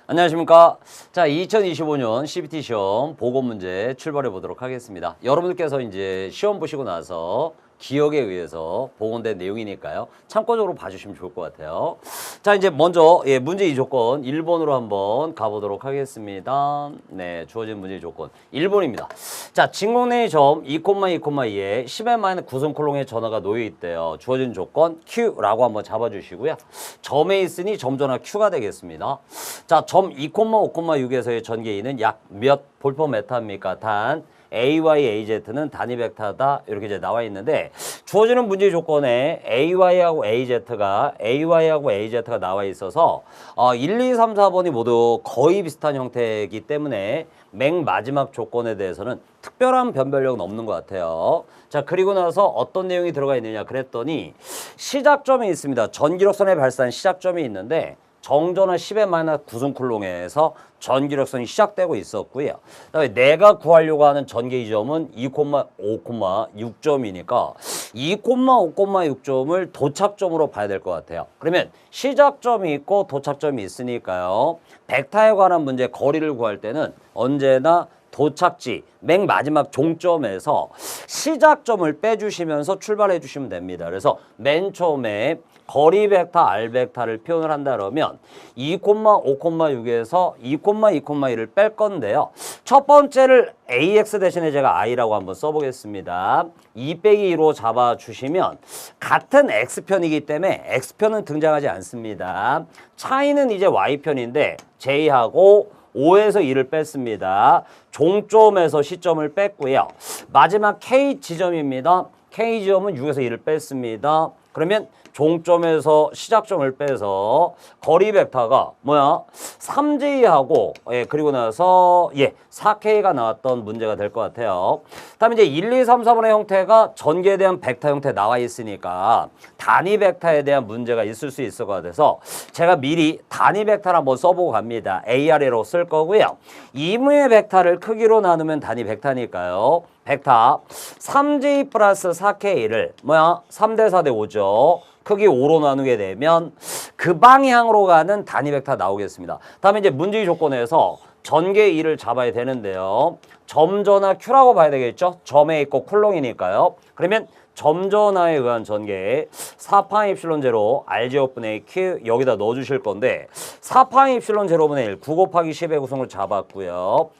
안녕하십니까. 자, 2025년 CBT 시험 보고 문제 출발해 보도록 하겠습니다. 여러분들께서 이제 시험 보시고 나서 기억에 의해서 복원된 내용이니까요. 참고적으로 봐주시면 좋을 것 같아요. 자, 이제 먼저 문제 2조건 1번으로 한번 가보도록 하겠습니다. 네, 주어진 문제 조건 1번입니다. 자, 진공내의 점 2,2,2에 10의 마이너스 구성콜롱에 전화가 놓여 있대요. 주어진 조건 Q라고 한번 잡아주시고요. 점에 있으니 점전화 Q가 되겠습니다. 자, 점 2,5,6에서의 전개인은 약 몇 볼퍼메타입니까? 단 AY, AZ는 단위 벡터다 이렇게 이제 나와 있는데 주어지는 문제 조건에 AY하고 AZ가 나와 있어서 1, 2, 3, 4번이 모두 거의 비슷한 형태이기 때문에 맨 마지막 조건에 대해서는 특별한 변별력은 없는 것 같아요. 자, 그리고 나서 어떤 내용이 들어가 있느냐 그랬더니 시작점이 있습니다. 전기력선에 발사한 시작점이 있는데 정전화 10의 마이너스 구성쿨롱에서 전기력선이 시작되고 있었고요. 그다음에 내가 구하려고 하는 전개의 점은 2,5,6점이니까 2,5,6점을 도착점으로 봐야 될 것 같아요. 그러면 시작점이 있고 도착점이 있으니까요. 벡터에 관한 문제 거리를 구할 때는 언제나 도착지, 맨 마지막 종점에서 시작점을 빼주시면서 출발해 주시면 됩니다. 그래서 맨 처음에 거리 벡터 R 벡터를 표현을 한다 그러면 2,5,6에서 2,2,1을 뺄 건데요. 첫 번째를 AX 대신에 제가 I라고 한번 써보겠습니다. 2 빼기 2로 잡아주시면 같은 X편이기 때문에 X편은 등장하지 않습니다. 차이는 이제 Y편인데 J하고 5에서 2를 뺐습니다. 종점에서 시점을 뺐고요. 마지막 K 지점입니다. K 지점은 6에서 2를 뺐습니다. 그러면 종점에서 시작점을 빼서 거리 벡터가 뭐야? 3J하고 그리고 나서 4K가 나왔던 문제가 될 것 같아요. 그다음에 이제 1, 2, 3, 4번의 형태가 전개에 대한 벡터 형태 나와 있으니까 단위 벡터에 대한 문제가 있을 수 있을 것 같아서 제가 미리 단위 벡터를 한번 써보고 갑니다. ARA로 쓸 거고요. 이무의 벡터를 크기로 나누면 단위 벡터니까요. 벡터 3J 플러스 4K를 3대 4대 5죠. 크기 5로 나누게 되면 그 방향으로 가는 단위 벡터 나오겠습니다. 다음에 이제 문제의 조건에서 전개 2를 잡아야 되는데요. 점전화 Q라고 봐야 되겠죠? 점에 있고 쿨롱이니까요. 그러면 점전화에 의한 전개 4파이 입실론 제로 R제곱분의 Q 여기다 넣어주실 건데 4파이 입실론 제로분의 1 9 곱하기 10의 구성을 잡았고요.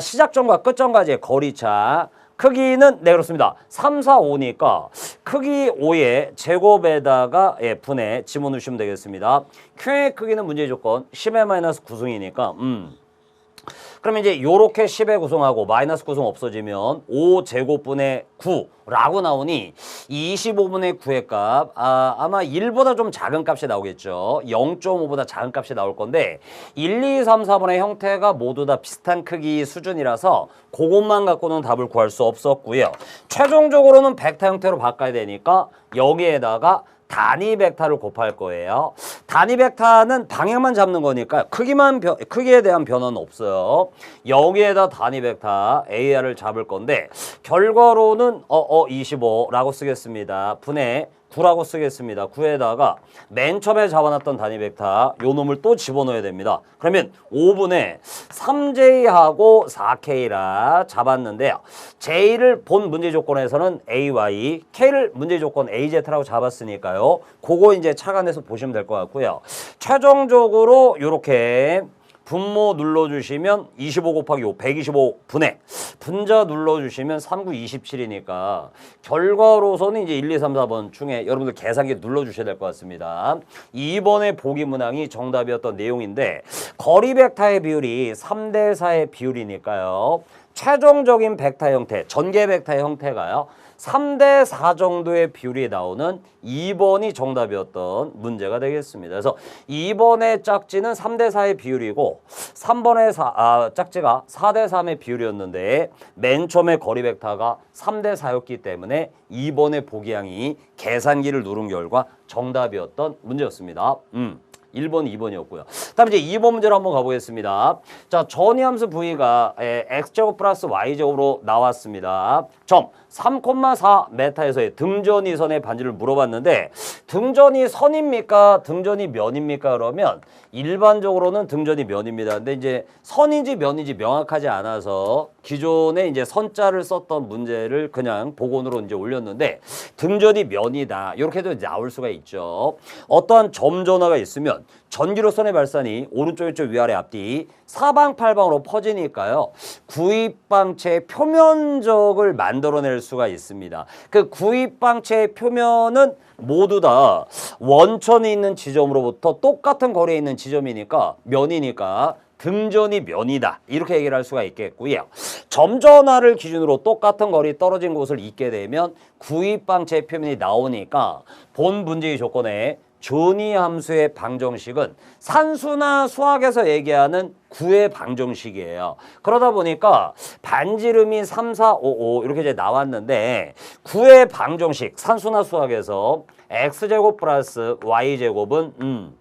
시작점과 끝점까지의 거리차 크기는 그렇습니다. 3, 4, 5니까 크기 5의 제곱에다가 분해 집어넣으시면 되겠습니다. Q의 크기는 문제 조건 10의 마이너스 구성이니까 그러면 이제 요렇게 10의 구성하고 마이너스 구성 없어지면 5제곱분의 9라고 나오니 25분의 9의 값 아마 1보다 좀 작은 값이 나오겠죠. 0.5보다 작은 값이 나올 건데 1, 2, 3, 4번의 형태가 모두 다 비슷한 크기 수준이라서 그것만 갖고는 답을 구할 수 없었고요. 최종적으로는 벡터 형태로 바꿔야 되니까 여기에다가 단위 벡터를 곱할 거예요. 단위 벡터는 방향만 잡는 거니까 크기에 대한 변화는 없어요. 여기에다 단위 벡터 AR을 잡을 건데 결과로는 25라고 쓰겠습니다. 분의 9라고 쓰겠습니다. 9에다가 맨 처음에 잡아놨던 단위 벡터 요 놈을 또 집어넣어야 됩니다. 그러면 5분의 3J하고 4K라 잡았는데요. J를 본 문제 조건에서는 AY, K를 문제 조건 AZ라고 잡았으니까요. 그거 이제 착안해서 보시면 될 것 같고요. 최종적으로 요렇게 분모 눌러주시면 25 곱하기 5, 125분의 분자 눌러주시면 3, 9, 27이니까 결과로서는 이제 1, 2, 3, 4번 중에 여러분들 계산기 눌러주셔야 될 것 같습니다. 2번의 보기 문항이 정답이었던 내용인데 거리 벡터의 비율이 3대 4의 비율이니까요. 최종적인 벡터 형태, 전개 벡터의 형태가요. 3대 4 정도의 비율이 나오는 2번이 정답이었던 문제가 되겠습니다. 그래서 2번의 짝지는 3대 4의 비율이고 3번의 짝지가 4대 3의 비율이었는데 맨 처음에 거리 벡터가 3대 4였기 때문에 2번의 보기항이 계산기를 누른 결과 정답이었던 문제였습니다. 1번, 2번이었고요. 다음 이제 2번 문제로 한번 가보겠습니다. 자, 전이함수 v가 x제곱 플러스 y제곱으로 나왔습니다. 점 3,4m에서의 등전이 선의 반지를 물어봤는데 등전이 선입니까? 등전이 면입니까? 그러면 일반적으로는 등전이 면입니다. 근데 이제 선인지 면인지 명확하지 않아서 기존에 이제 선자를 썼던 문제를 그냥 복원으로 이제 올렸는데 등전이 면이다. 이렇게도 이제 나올 수가 있죠. 어떠한 점 전화가 있으면 전기로선의 발산이 오른쪽 왼쪽 위아래 앞뒤 사방팔방으로 퍼지니까요. 구입방체의 표면적을 만들어낼 수가 있습니다. 그 구입방체의 표면은 모두 다 원천이 있는 지점으로부터 똑같은 거리에 있는 지점이니까 면이니까 등전이 면이다. 이렇게 얘기를 할 수가 있겠고요. 점전화를 기준으로 똑같은 거리 떨어진 곳을 잇게 되면 구입방체의 표면이 나오니까 본 문제의 조건에 전이 함수의 방정식은 산수나 수학에서 얘기하는 구의 방정식이에요. 그러다 보니까 반지름이 3, 4, 5, 5 이렇게 이제 나왔는데 구의 방정식 산수나 수학에서 x제곱 플러스 y제곱은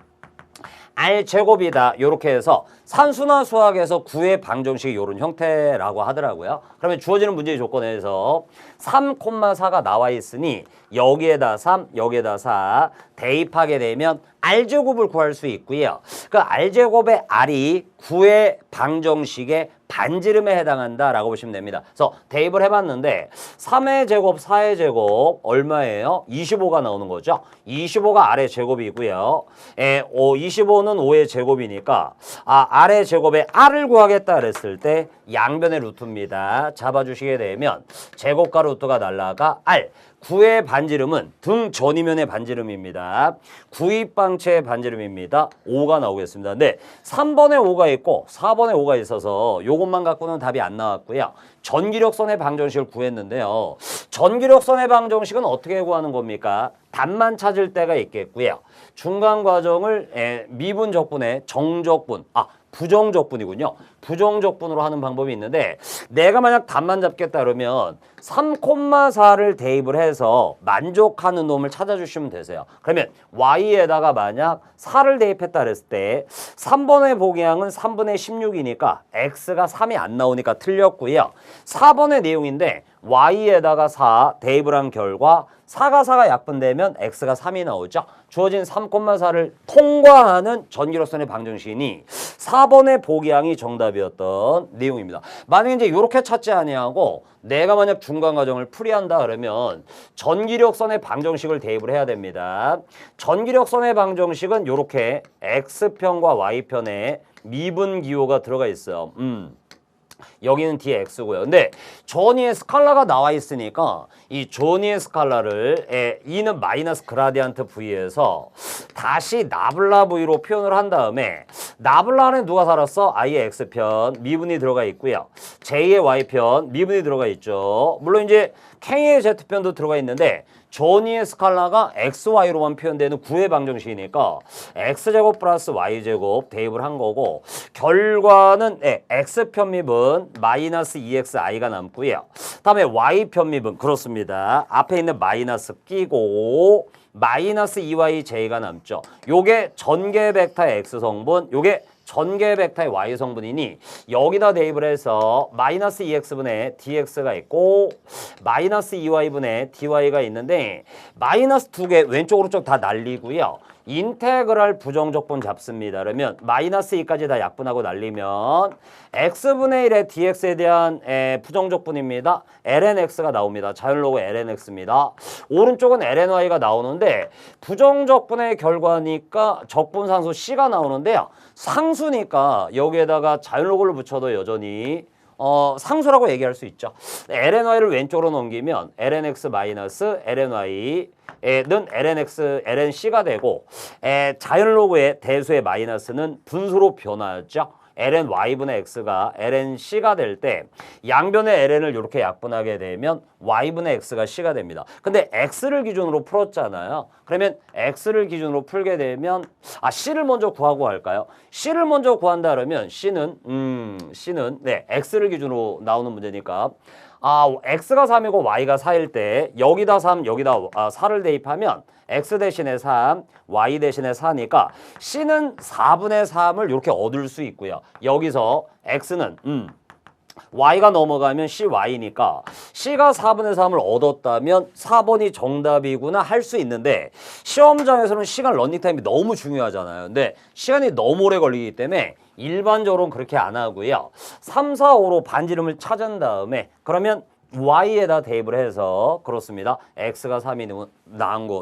r제곱이다. 이렇게 해서 산수나 수학에서 구의 방정식이 이런 형태라고 하더라고요. 그러면 주어지는 문제의 조건에서 3,4가 나와 있으니 여기에다 3, 여기에다 4 대입하게 되면 r제곱을 구할 수 있고요. 그 r제곱의 r이 구의 방정식의 반지름에 해당한다라고 보시면 됩니다. 그래서 대입을 해봤는데 3의 제곱, 4의 제곱 얼마예요? 25가 나오는 거죠. 25가 r의 제곱이고요. 25는 5의 제곱이니까 r의 제곱에 r을 구하겠다 그랬을 때 양변의 루트입니다. 잡아주시게 되면 제곱과 루트가 날라가 r. 구의 반지름은 등 전이면의 반지름입니다. 구입방체의 반지름입니다. 5가 나오겠습니다. 근데 3번에 5가 있고 4번에 5가 있어서 요것만 갖고는 답이 안 나왔고요. 전기력선의 방정식을 구했는데요. 전기력선의 방정식은 어떻게 구하는 겁니까? 답만 찾을 때가 있겠고요. 중간 과정을 미분적분의 정적분, 부정적분이군요. 부정적분으로 하는 방법이 있는데 내가 만약 답만 잡겠다 그러면 3,4를 대입을 해서 만족하는 놈을 찾아주시면 되세요. 그러면 y에다가 만약 4를 대입했다 그랬을 때 3번의 복양은 3분의 16이니까 x가 3이 안 나오니까 틀렸고요. 4번의 내용인데 y에다가 4 대입을 한 결과 4가 약분되면 x가 3이 나오죠. 주어진 3,4를 통과하는 전기력선의 방정식이니 4번의 복양이 정답이었던 내용입니다. 만약에 이제 이렇게 찾지 아니하고 내가 만약 중간 과정을 풀이한다 그러면 전기력선의 방정식을 대입을 해야 됩니다. 전기력선의 방정식은 이렇게 x편과 y편에 미분 기호가 들어가 있어요. 여기는 dx고요. 근데 전이의 스칼라가 나와 있으니까 이 전이의 스칼라를 e는 마이너스 그라디안트 v에서 다시 나블라 v로 표현을 한 다음에 나블라 안에 누가 살았어? i의 x편 미분이 들어가 있고요. j의 y편 미분이 들어가 있죠. 물론 이제 k의 z편도 들어가 있는데 전이의 스칼라가 xy로만 표현되는 구의 방정식이니까 x제곱 플러스 y제곱 대입을 한 거고 결과는 x편미분 마이너스 2xi가 남고요. 다음에 y편미분 그렇습니다. 앞에 있는 마이너스 끼고 마이너스 2yj가 남죠. 요게 전개 벡터의 x성분, 요게 전개 벡터의 y성분이니 여기다 대입을 해서 마이너스 2x분의 dx가 있고 마이너스 2y분의 dy가 있는데 마이너스 두 개 왼쪽 오른쪽 다 날리고요. 인테그랄 부정적분 잡습니다. 그러면 마이너스 2까지 다 약분하고 날리면 x분의 1의 dx에 대한 부정적분입니다. lnx가 나옵니다. 자연로그 lnx입니다. 오른쪽은 lny가 나오는데 부정적분의 결과니까 적분상수 c가 나오는데요. 상수니까 여기에다가 자연로그를 붙여도 여전히 상수라고 얘기할 수 있죠. lny를 왼쪽으로 넘기면 lnx 마이너스 lny 는 lnx, lnc가 되고 자연로그의 대수의 마이너스는 분수로 변하죠. lny분의 x가 lnc가 될 때 양변의 ln을 이렇게 약분하게 되면 y분의 x가 c가 됩니다. 근데 x를 기준으로 풀었잖아요. 그러면 x를 기준으로 풀게 되면 c를 먼저 구하고 할까요? c를 먼저 구한다 그러면 c는 x를 기준으로 나오는 문제니까 x가 3이고 y가 4일 때 여기다 3, 여기다 4를 대입하면 x 대신에 3, y 대신에 4니까 c는 4분의 3을 이렇게 얻을 수 있고요. 여기서 x는 y가 넘어가면 cy니까 c가 4분의 3을 얻었다면 4번이 정답이구나 할 수 있는데 시험장에서는 시간 러닝타임이 너무 중요하잖아요. 근데 시간이 너무 오래 걸리기 때문에 일반적으로는 그렇게 안 하고요. 3, 4, 5로 반지름을 찾은 다음에 그러면 y에다 대입을 해서 그렇습니다. x가 3이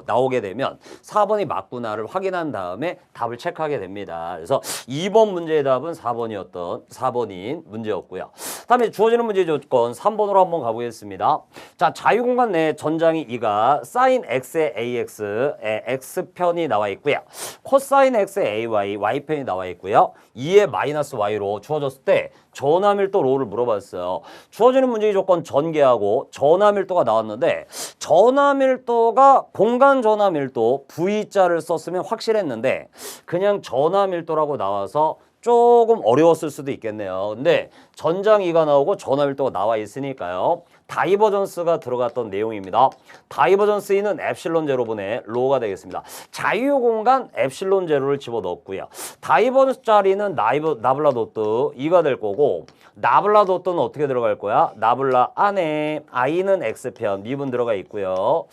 나오게 되면 4번이 맞구나를 확인한 다음에 답을 체크하게 됩니다. 그래서 2번 문제의 답은 4번인 문제였고요. 다음에 주어지는 문제 조건 3번으로 한번 가보겠습니다. 자, 자유공간 내 전장이 2가 sin x의 ax의 x편이 나와 있고요. 코사인 x의 ay, y편이 나와 있고요. 2의 마이너스 y로 주어졌을 때 전화밀도 로를 물어봤어요. 주어지는 문제의 조건 전개하고 전화밀도가 나왔는데 전화밀도가 공간 전화밀도 V자를 썼으면 확실했는데 그냥 전화밀도라고 나와서 조금 어려웠을 수도 있겠네요. 근데 전장 2가 나오고 전화밀도가 나와 있으니까요. 다이버전스가 들어갔던 내용입니다. 다이버전스 2는 엡실론 제로분의 로가 되겠습니다. 자유공간 엡실론 제로를 집어넣었고요. 다이버전스 자리는 나블라 도트 2가 될 거고 나블라 도트는 어떻게 들어갈 거야? 나블라 안에 i는 x편 미분 들어가 있고요.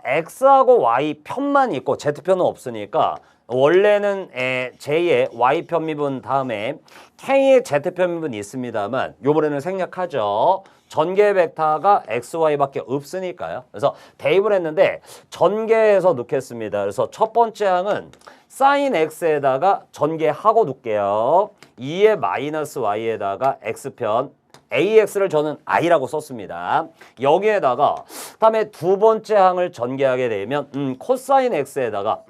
x하고 y편만 있고 z편은 없으니까 원래는 j의 y편 미분 다음에 k의 z편 미분이 있습니다만 요번에는 생략하죠. 전개 벡터가 xy밖에 없으니까요. 그래서 대입을 했는데 전개해서 넣겠습니다. 그래서 첫 번째 항은 sin x에다가 전개하고 넣을게요. 2의 마이너스 y에다가 x편 ax를 저는 i라고 썼습니다. 여기에다가 다음에 두 번째 항을 전개하게 되면 코사인 x에다가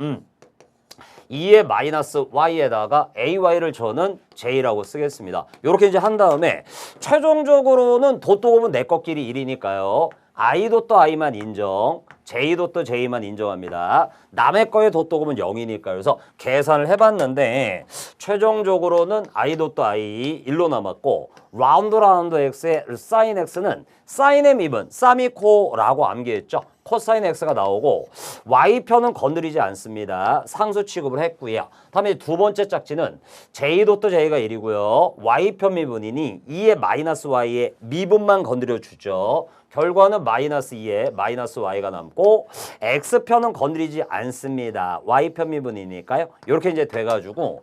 2의 마이너스 y에다가 ay를 저는 j라고 쓰겠습니다. 이렇게 이제 한 다음에 최종적으로는 도또 곱은 내 것끼리 1이니까요. i 도또 i만 인정, j 도또 j만 인정합니다. 남의 거에 도또 곱은 0이니까 그래서 계산을 해봤는데 최종적으로는 i 도또 i 1로 남았고 라운드 x의 sin x는 sin의 미분 사미코라고 암기했죠. 코사인 x가 나오고 y편은 건드리지 않습니다. 상수 취급을 했고요. 다음에 두 번째 짝지는 j 도또 j가 1이고요. y편 미분이니 2의 마이너스 y의 미분만 건드려 주죠. 결과는 마이너스 2에 마이너스 y가 남고 x편은 건드리지 않습니다. y편 미분이니까요. 이렇게 이제 돼가지고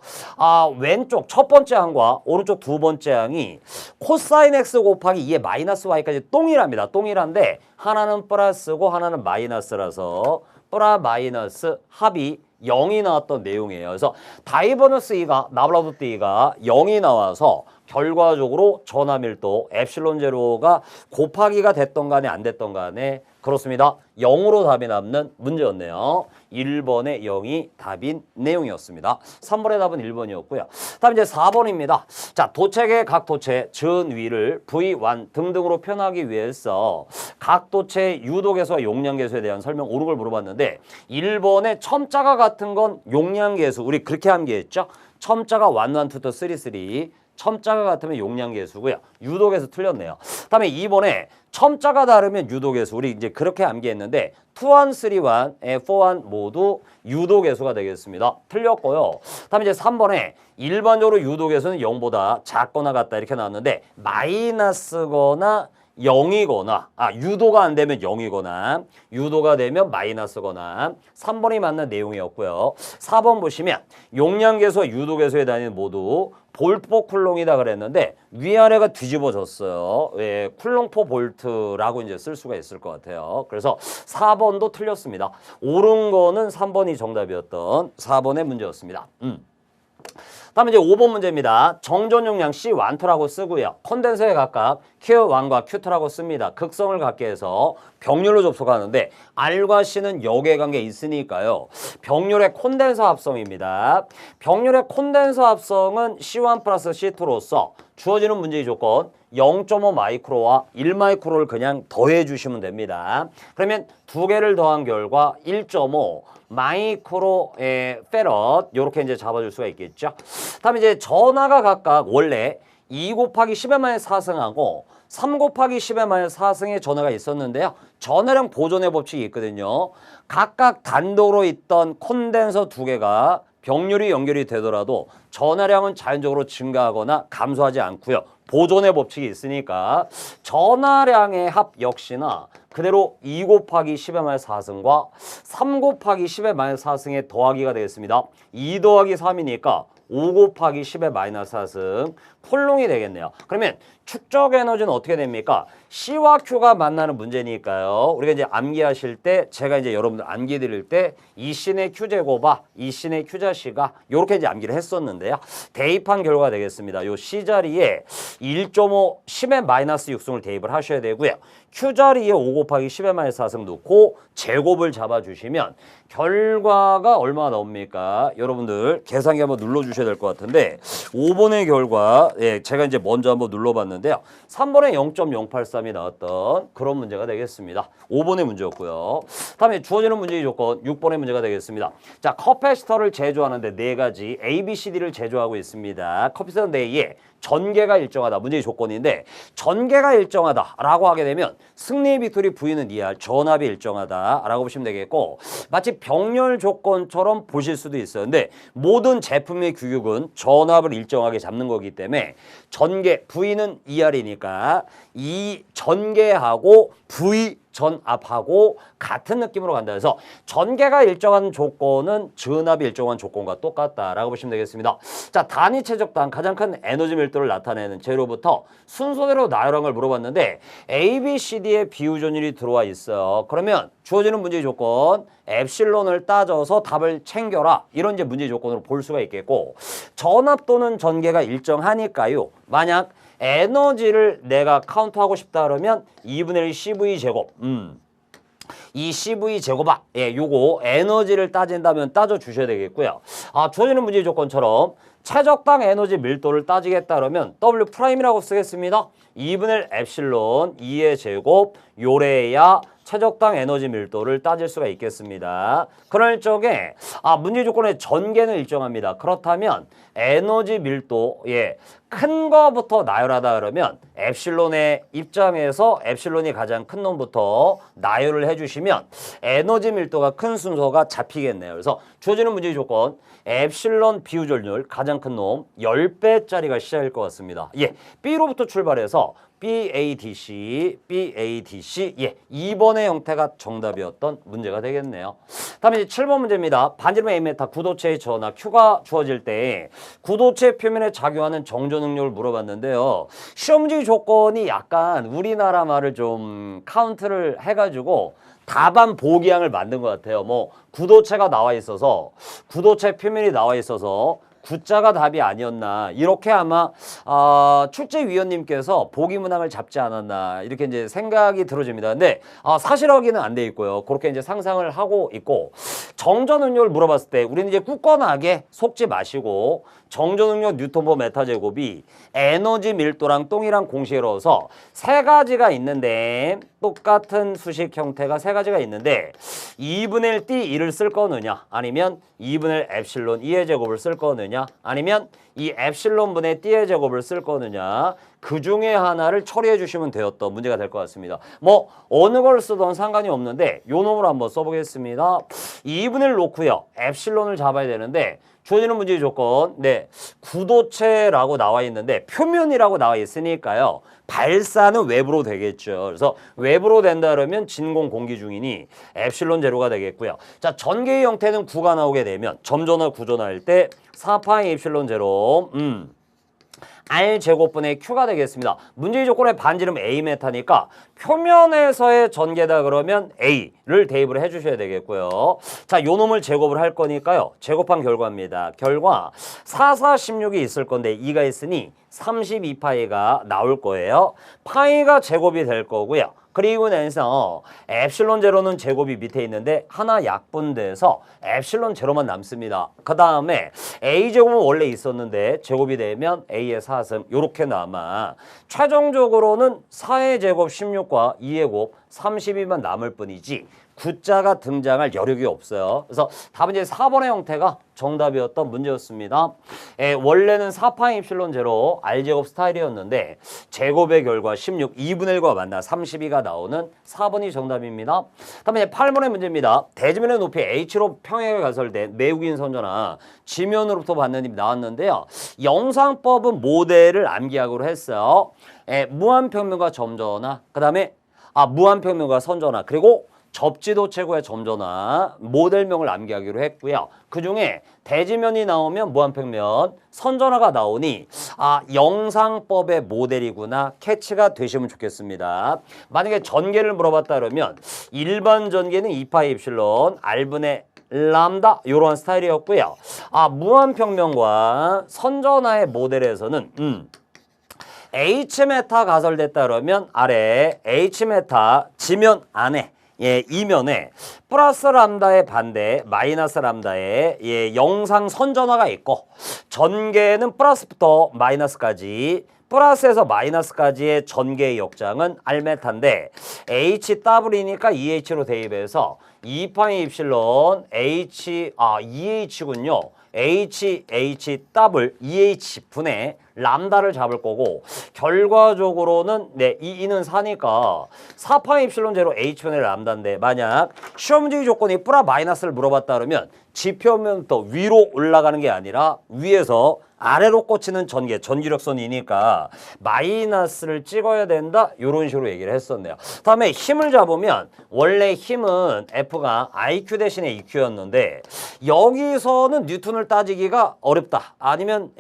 왼쪽 첫 번째 항과 오른쪽 두 번째 항이 코사인 x 곱하기 2의 마이너스 y까지 동일합니다. 동일한데 하나는 플러스고 하나는 마이너스라서 플라 마이너스 합이 0이 나왔던 내용이에요. 그래서 다이버전스 2가 나블라도트 2가 0이 나와서 결과적으로 전화밀도 엡실론 제로가 곱하기가 됐던 간에 안 됐던 간에 그렇습니다. 0으로 답이 남는 문제였네요. 1번의 0이 답인 내용이었습니다. 3번의 답은 1번이었고요. 다음 이제 4번입니다. 자, 도체의 각 도체 전 위를 V1 등등으로 표현하기 위해서 각 도체의 유도계수와 용량계수에 대한 설명 옳은 걸 물어봤는데 1번의 첨자가 같은 건 용량계수 우리 그렇게 암기했죠. 첨자가 1, 1, 2, 3, 3 첨자가 같으면 용량계수고요. 유도계수 틀렸네요. 다음에 2번에 첨자가 다르면 유도계수 우리 이제 그렇게 암기했는데 2, 1, 3, 1, 4, 1 모두 유도계수가 되겠습니다. 틀렸고요. 다음에 이제 3번에 일반적으로 유도계수는 0보다 작거나 같다 이렇게 나왔는데 마이너스거나 0이거나 유도가 안 되면 0이거나 유도가 되면 마이너스거나 3번이 맞는 내용이었고요. 4번 보시면 용량계수와 유도계수에 다니는 모두 볼트포 쿨롱이다 그랬는데 위아래가 뒤집어졌어요. 예, 쿨롱포 볼트라고 이제 쓸 수가 있을 것 같아요. 그래서 4번도 틀렸습니다. 옳은 거는 3번이 정답이었던 4번의 문제였습니다. 다음에 이제 5번 문제입니다. 정전 용량 C12라고 쓰고요. 콘덴서에 각각 Q1과 Q2라고 씁니다. 극성을 갖게 해서 병렬로 접속하는데 R과 C는 역외관계 있으니까요. 병렬의 콘덴서 합성입니다. 병렬의 콘덴서 합성은 C1 플러스 C2로서 주어지는 문제의 조건 0.5 마이크로와 1 마이크로를 그냥 더해 주시면 됩니다. 그러면 두 개를 더한 결과 1.5 마이크로 페럿 이렇게 이제 잡아줄 수가 있겠죠. 다음에 이제 전하가 각각 원래 2 곱하기 10의 마이너스 4승하고 3 곱하기 10의 마이너스 4승의 전하가 있었는데요. 전하량 보존의 법칙이 있거든요. 각각 단독으로 있던 콘덴서 두 개가 병렬이 연결이 되더라도 전하량은 자연적으로 증가하거나 감소하지 않고요. 보존의 법칙이 있으니까 전하량의 합 역시나 그대로 2 곱하기 10의 마이너스 4승과 3 곱하기 10의 마이너스 4승의 더하기가 되겠습니다. 2 더하기 3이니까 5 곱하기 10의 마이너스 4승 폴롱이 되겠네요. 그러면 축적 에너지는 어떻게 됩니까? C와 Q가 만나는 문제니까요. 우리가 이제 암기하실 때 제가 이제 여러분들 암기 드릴 때 이 C의 Q제곱아 이 C의 Q자씨가 이렇게 이제 암기를 했었는데요. 대입한 결과가 되겠습니다. 요 C 자리에 1.5 10의 마이너스 6승을 대입을 하셔야 되고요. Q 자리에 5 곱하기 10의 마이너스 4승 놓고 제곱을 잡아주시면 결과가 얼마나 나옵니까? 여러분들 계산기 한번 눌러주셔야 될 것 같은데 5번의 결과 예, 제가 이제 먼저 한번 눌러봤는데요. 3번에 0.083이 나왔던 그런 문제가 되겠습니다. 5번의 문제였고요. 다음에 주어지는 문제의 조건 6번의 문제가 되겠습니다. 자, 커패시터를 제조하는데 네 가지 A, B, C, D를 제조하고 있습니다. 커패시터 내에 전개가 일정하다. 문제의 조건인데 전개가 일정하다라고 하게 되면 승리의 빅토리 V는 ER, 전압이 일정하다라고 보시면 되겠고 마치 병렬 조건처럼 보실 수도 있어요. 근데 모든 제품의 규격은 전압을 일정하게 잡는 거기 때문에 전개 V는 ER이니까 이 전개하고 V 전압하고 같은 느낌으로 간다 해서 전개가 일정한 조건은 전압이 일정한 조건과 똑같다라고 보시면 되겠습니다. 자, 단위 최적당 가장 큰 에너지 밀도를 나타내는 재료부터 순서대로 나열한 걸 물어봤는데 A, B, C, D의 비유전율이 들어와 있어요. 그러면 주어지는 문제의 조건 엡실론을 따져서 답을 챙겨라. 이런 이제 문제의 조건으로 볼 수가 있겠고 전압 또는 전개가 일정하니까요. 만약 에너지를 내가 카운트하고 싶다 그러면 2분의 1 CV 제곱. 이 CV 제곱아. 예, 요거 에너지를 따진다면 따져 주셔야 되겠고요. 아, 주어지는 문제의 조건처럼 최적당 에너지 밀도를 따지겠다 그러면 W 프라임이라고 쓰겠습니다. 2분의 1 엡실론 2의 제곱 요래야 최적당 에너지 밀도를 따질 수가 있겠습니다. 그럴 적에 문제 조건의 전개는 일정합니다. 그렇다면 에너지 밀도 큰 거부터 나열하다 그러면 엡실론의 입장에서 엡실론이 가장 큰 놈부터 나열을 해주시면 에너지 밀도가 큰 순서가 잡히겠네요. 그래서 주어지는 문제 조건 엡실론 비유전율 가장 큰 놈 10배짜리가 시작일 것 같습니다. B로부터 출발해서 BADC, BADC 2번의 형태가 정답이었던 문제가 되겠네요. 다음에 이제 7번 문제입니다. 반지름 A메타 구도체의 전하 Q가 주어질 때 구도체 표면에 작용하는 정조 능력을 물어봤는데요. 시험 문제 조건이 약간 우리나라 말을 좀 카운트를 해가지고 답안 보기항을 만든 것 같아요. 뭐 구도체가 나와 있어서 구도체 표면이 나와 있어서 구자가 답이 아니었나 이렇게 아마 출제위원님께서 보기 문항을 잡지 않았나 이렇게 이제 생각이 들어집니다. 근데 사실 확인은 안 돼 있고요. 그렇게 이제 상상을 하고 있고 정조 능력을 물어봤을 때 우리는 이제 굳건하게 속지 마시고 정조 능력 뉴턴/보 메타 제곱이 에너지 밀도랑 동일한 공식을 넣어서 세 가지가 있는데 똑같은 수식 형태가 세 가지가 있는데 2분의 1 D2를 쓸 거느냐 아니면 2분의 1 엡실론 2의 제곱을 쓸 거느냐 아니면 이 엡실론 분의 D의 제곱을 쓸 거느냐 그 중에 하나를 처리해 주시면 되었던 문제가 될 것 같습니다. 뭐 어느 걸 쓰던 상관이 없는데 요 놈으로 한번 써보겠습니다. 2분의 1 놓고요. 엡실론을 잡아야 되는데 주어지는 문제의 조건 구도체라고 나와 있는데 표면이라고 나와 있으니까요. 발사는 외부로 되겠죠. 그래서 외부로 된다 그러면 진공 공기 중이니 엡실론 제로가 되겠고요. 자, 전개의 형태는 9가 나오게 되면 점전화 구전화일 때 4파이 엡실론 제로 R 제곱분의 Q가 되겠습니다. 문제의 조건의 반지름 A 메타니까 표면에서의 전개다 그러면 A를 대입을 해주셔야 되겠고요. 자, 요 놈을 제곱을 할 거니까요. 제곱한 결과입니다. 결과 4, 4, 16이 있을 건데 2가 있으니 32파이가 나올 거예요. 파이가 제곱이 될 거고요. 그리고 나서 엡실론 제로는 제곱이 밑에 있는데 하나 약분돼서 엡실론 제로만 남습니다. 그 다음에 A제곱은 원래 있었는데 제곱이 되면 A의 4승 요렇게 남아 최종적으로는 4의 제곱 16과 2의 곱 32만 남을 뿐이지 구자가 등장할 여력이 없어요. 그래서 답은 이제 4번의 형태가 정답이었던 문제였습니다. 원래는 4파이 입실론 제로 R제곱 스타일이었는데 제곱의 결과 16, 2분의 1과 만나 32가 나오는 4번이 정답입니다. 다음에 8번의 문제입니다. 대지면의 높이 H로 평행하게 가설된 매우긴 선전화 지면으로부터 받는 힘이 나왔는데요. 영상법은 모델을 암기하기로 했어요. 무한평면과 점전화, 그 다음에 무한평면과 선전화, 그리고 접지도 최고의 점전화 모델명을 암기하기로 했고요. 그중에 대지면이 나오면 무한평면, 선전화가 나오니 영상법의 모델이구나 캐치가 되시면 좋겠습니다. 만약에 전개를 물어봤다 그러면 일반 전개는 2파이 입실론, R분의 람다 이러한 스타일이었고요. 무한평면과 선전화의 모델에서는 H메타 가설됐다 그러면 아래 H메타 지면 안에 이면에 플러스 람다의 반대 마이너스 람다의 영상 선전화가 있고 전개는 플러스부터 마이너스까지 플러스에서 마이너스까지의 전개의 역장은 R메타인데 HW이니까 EH로 대입해서 2파이 입실론 EH군요. HW, EH분의 람다를 잡을 거고 결과적으로는 이는 4니까 4파이 입실론 제로 H분의 람다인데 만약 시험 문제 조건이 플러 마이너스를 물어봤다 그러면 지표면부터 위로 올라가는 게 아니라 위에서 아래로 꽂히는 전기력선이니까 마이너스를 찍어야 된다 이런 식으로 얘기를 했었네요. 다음에 힘을 잡으면 원래 힘은 F가 IQ 대신에 EQ였는데 여기서는 뉴턴을 따지기가 어렵다. 아니면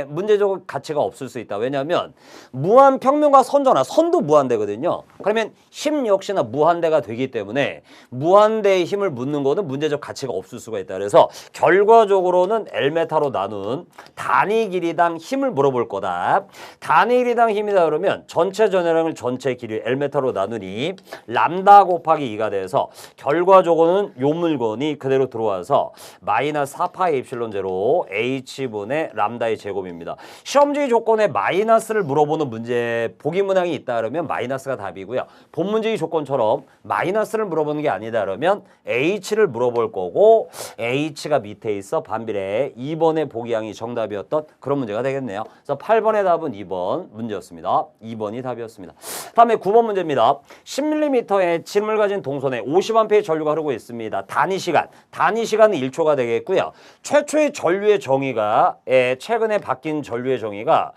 문제적 가치가 없을 수 있다. 왜냐하면 무한평면과 선전화, 선도 무한대거든요. 그러면 힘 역시나 무한대가 되기 때문에 무한대의 힘을 묻는 거는 문제적 가치가 없을 수가 있다. 그래서 결과적으로는 L메타로 나눈 단위 길이당 힘을 물어볼 거다. 단위 길이당 힘이다 그러면 전체 전해량을 전체 길이 L메타로 나누니 람다 곱하기 2가 돼서 결과적으로는 요 물건이 그대로 들어와서 마이너스 4파이 입실론 제로 H분의 람다의 제곱입니다. 시험지 조건에 마이너스를 물어보는 문제 보기 문항이 있다 그러면 마이너스가 답이고요. 본 문제의 조건처럼 마이너스를 물어보는 게 아니다 그러면 H를 물어볼 거고 H가 밑에 있어 반비례 2번의 보기항이 정답이었던 그런 문제가 되겠네요. 그래서 8번의 답은 2번 문제였습니다. 2번이 답이었습니다. 다음에 9번 문제입니다. 10mm의 침을 가진 동선에 50A의 전류가 흐르고 있습니다. 단위 시간은 1초가 되겠고요. 최초의 전류의 정의가 최근에 바뀐 전류의 정의가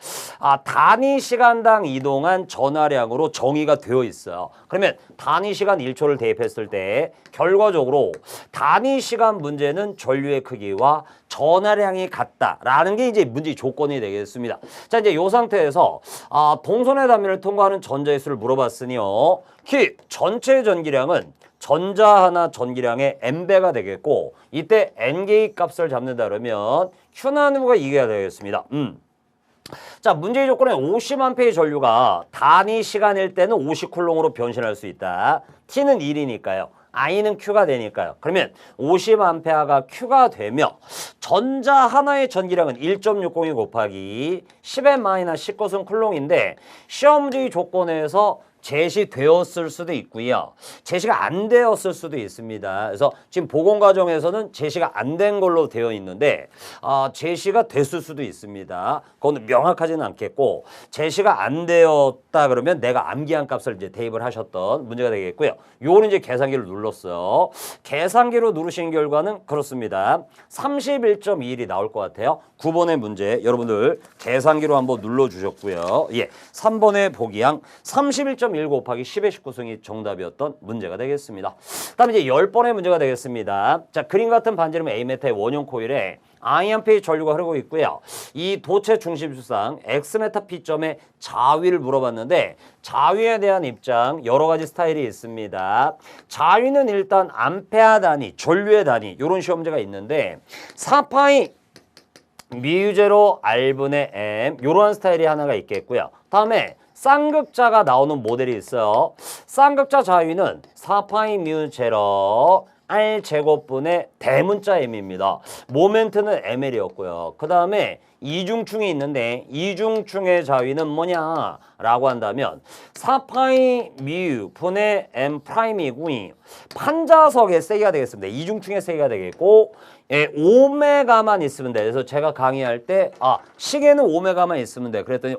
단위 시간당 이동한 전하량으로 정의가 되어 있어요. 그러면 단위 시간 1초를 대입했을 때 결과적으로 단위 시간 문제는 전류의 크기와 전하량이 같다라는 게 이제 문제 조건이 되겠습니다. 자, 이제 이 상태에서 동선의 단면을 통과하는 전자의 수를 물어봤으니요. 전체 전기량은 전자 하나 전기량의 n배가 되겠고 이때 n개의 값을 잡는다 그러면 q 나누기가 2개가 되겠습니다. 자, 문제의 조건에 50A의 전류가 단위 시간일 때는 50쿨롱으로 변신할 수 있다. T는 1이니까요. I는 Q가 되니까요. 그러면 50A가 Q가 되며 전자 하나의 전기량은 1.602 곱하기 10n-19은 쿨롱인데 시험 문제의 조건에서 제시되었을 수도 있고요. 제시가 안 되었을 수도 있습니다. 그래서 지금 보건 과정에서는 제시가 안 된 걸로 되어 있는데 제시가 됐을 수도 있습니다. 그건 명확하지는 않겠고 제시가 안 되었다 그러면 내가 암기한 값을 이제 대입을 하셨던 문제가 되겠고요. 요거는 이제 계산기를 눌렀어요. 계산기로 누르신 결과는 그렇습니다. 31.21이 나올 것 같아요. 9번의 문제 여러분들 계산기로 한번 눌러주셨고요. 3번의 보기양 31.1 곱하기 10의 19승이 정답이었던 문제가 되겠습니다. 다음 이제 10번의 문제가 되겠습니다. 자, 그림 같은 반지름 A메타의 원형 코일에 Iampe의 전류가 흐르고 있고요. 이 도체 중심수상 X메타 P점의 자위를 물어봤는데 자위에 대한 입장 여러 가지 스타일이 있습니다. 자위는 일단 암페아 단위, 전류의 단위 이런 시험 문제가 있는데 4파이 미유제로 R분의 M 이러한 스타일이 하나가 있겠고요. 다음에 쌍극자가 나오는 모델이 있어요. 쌍극자 자위는 4파이 미유 제로 R제곱분의 대문자 M입니다. 모멘트는 ML이었고요. 그 다음에 이중충이 있는데 이중충의 자위는 뭐냐 라고 한다면 4파이 미유 분의 M 프라임이고요. 판자석의 세기가 되겠습니다. 이중충의 세기가 되겠고 예, 오메가만 있으면 돼. 그래서 제가 강의할 때 식에는 오메가만 있으면 돼. 그랬더니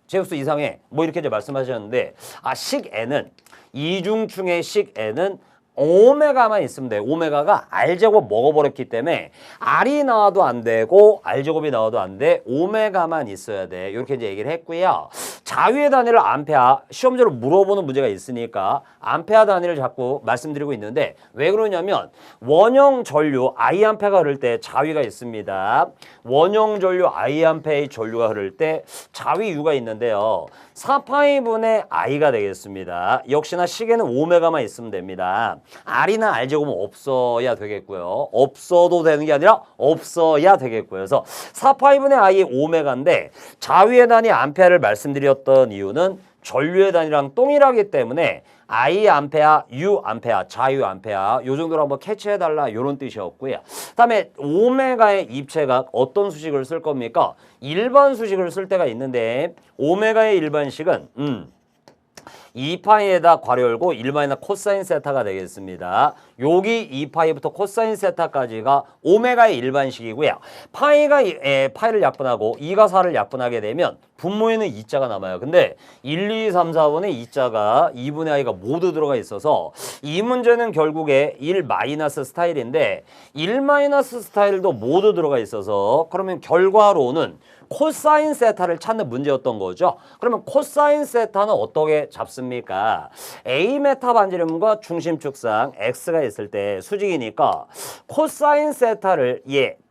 제우스 이상해. 뭐 이렇게 이제 말씀하셨는데 식 N은 이중충의 식 N은 오메가만 있으면 돼. 오메가가 R제곱 먹어버렸기 때문에 R이 나와도 안 되고 R제곱이 나와도 안 돼. 오메가만 있어야 돼. 이렇게 이제 얘기를 했고요. 자위의 단위를 암페아, 시험적으로 물어보는 문제가 있으니까 암페아 단위를 자꾸 말씀드리고 있는데 왜 그러냐면 원형 전류 I암페가 흐를 때 자위가 있습니다. 원형 전류 I암페의 전류가 흐를 때 자위 U가 있는데요. 4파이분의 I가 되겠습니다. 역시나 식에는 오메가만 있으면 됩니다. R이나 R제곱은 없어야 되겠고요. 없어도 되는 게 아니라 없어야 되겠고요. 그래서 4파이분의 I 오메가인데 자위의 단위 암페아를 말씀드렸던 이유는 전류의 단위랑 동일하기 때문에 I 암페아, U 암페아, 자유 암페아 요 정도로 한번 캐치해달라 이런 뜻이었고요. 그다음에 오메가의 입체각 어떤 수식을 쓸 겁니까? 일반 수식을 쓸 때가 있는데 오메가의 일반식은 2파이에다 괄호 열고 1마이너스 코사인 세타가 되겠습니다. 여기 2파이부터 코사인 세타까지가 오메가의 일반식이고요. 파이를 약분하고 2가 4를 약분하게 되면 분모에는 2자가 남아요. 근데 1, 2, 3, 4번에 2자가 2분의 i가 모두 들어가 있어서 이 문제는 결국에 1 마이너스 스타일인데 1 마이너스 스타일도 모두 들어가 있어서 그러면 결과로는 코사인 세타를 찾는 문제였던 거죠. 그러면 코사인 세타는 어떻게 잡습니까? A 메타 반지름과 중심축상 X가 있을 때 수직이니까 코사인 세타를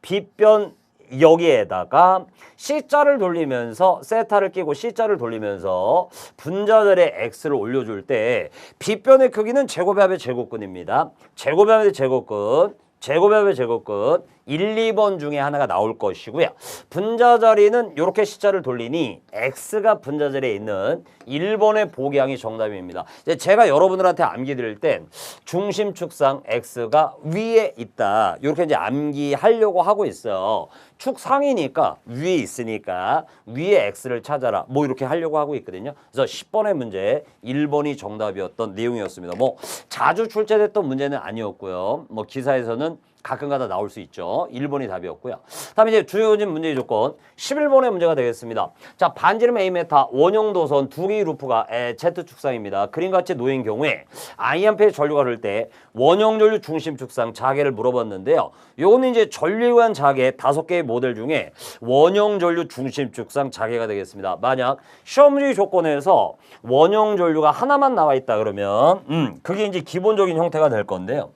빗변 여기에다가 C자를 돌리면서 세타를 끼고 C자를 돌리면서 분자들의 X를 올려줄 때 빗변의 크기는 제곱의 합의 제곱근입니다. 제곱의 합의 제곱근 제곱의 합의 제곱근 1, 2번 중에 하나가 나올 것이고요. 분자 자리는 이렇게 C자를 돌리니 X가 분자 자리에 있는 1번의 복양이 정답입니다. 이제 제가 여러분들한테 암기 드릴 땐 중심 축상 X가 위에 있다. 이렇게 이제 암기하려고 하고 있어요. 축상이니까 위에 있으니까 위에 X를 찾아라. 뭐 이렇게 하려고 하고 있거든요. 그래서 10번의 문제 1번이 정답이었던 내용이었습니다. 뭐 자주 출제됐던 문제는 아니었고요. 뭐 기사에서는 가끔가다 나올 수 있죠. 1번이 답이었고요. 다음에 이제 주어진 문제의 조건 11번의 문제가 되겠습니다. 자, 반지름 A메타 원형 도선 두 개의 루프가 Z축상입니다. 그림같이 놓인 경우에 I암페의 전류가 흐를 때 원형 전류 중심 축상 자개를 물어봤는데요. 요거는 이제 전류에 의한 자개 5개의 모델 중에 원형 전류 중심 축상 자개가 되겠습니다. 만약 시험 문제 조건에서 원형 전류가 하나만 나와 있다 그러면 그게 이제 기본적인 형태가 될 건데요.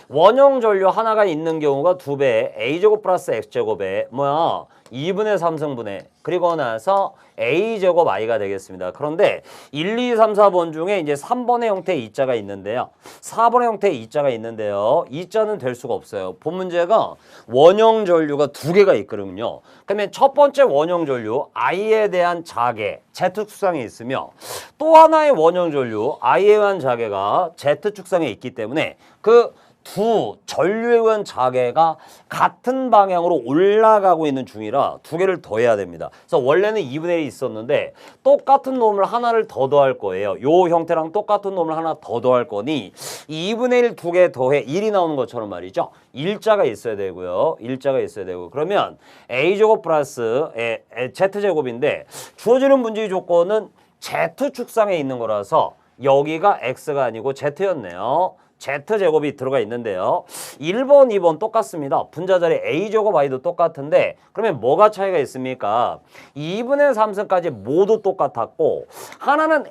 원형 전류 하나가 있는 경우가 2배 A제곱 플러스 X제곱에 2분의 3승분의 그리고 나서 A제곱 I가 되겠습니다. 그런데 1, 2, 3, 4번 중에 이제 3번의 형태의 2자가 있는데요. 4번의 형태의 2자가 있는데요. 2자는 될 수가 없어요. 본 문제가 원형 전류가 2개가 있거든요. 그러면 첫 번째 원형 전류 I에 대한 자개 Z축상에 있으며 또 하나의 원형 전류 I에 의한 자개가 Z축상에 있기 때문에 그 두 전류에 의한 자개가 같은 방향으로 올라가고 있는 중이라 2개를 더해야 됩니다. 그래서 원래는 2분의 1이 있었는데 똑같은 놈을 하나를 더 더할 거예요. 요 형태랑 똑같은 놈을 하나 더 더할 거니 2분의 1 2개 더해 1이 나오는 것처럼 말이죠. 일자가 있어야 되고요. 일자가 있어야 되고 그러면 A제곱 플러스 Z제곱인데 주어지는 문제의 조건은 Z축상에 있는 거라서 여기가 X가 아니고 Z였네요. Z제곱이 들어가 있는데요. 1번, 2번 똑같습니다. 분자 자리 A제곱 I도 똑같은데 그러면 뭐가 차이가 있습니까? 2분의 3승까지 모두 똑같았고 하나는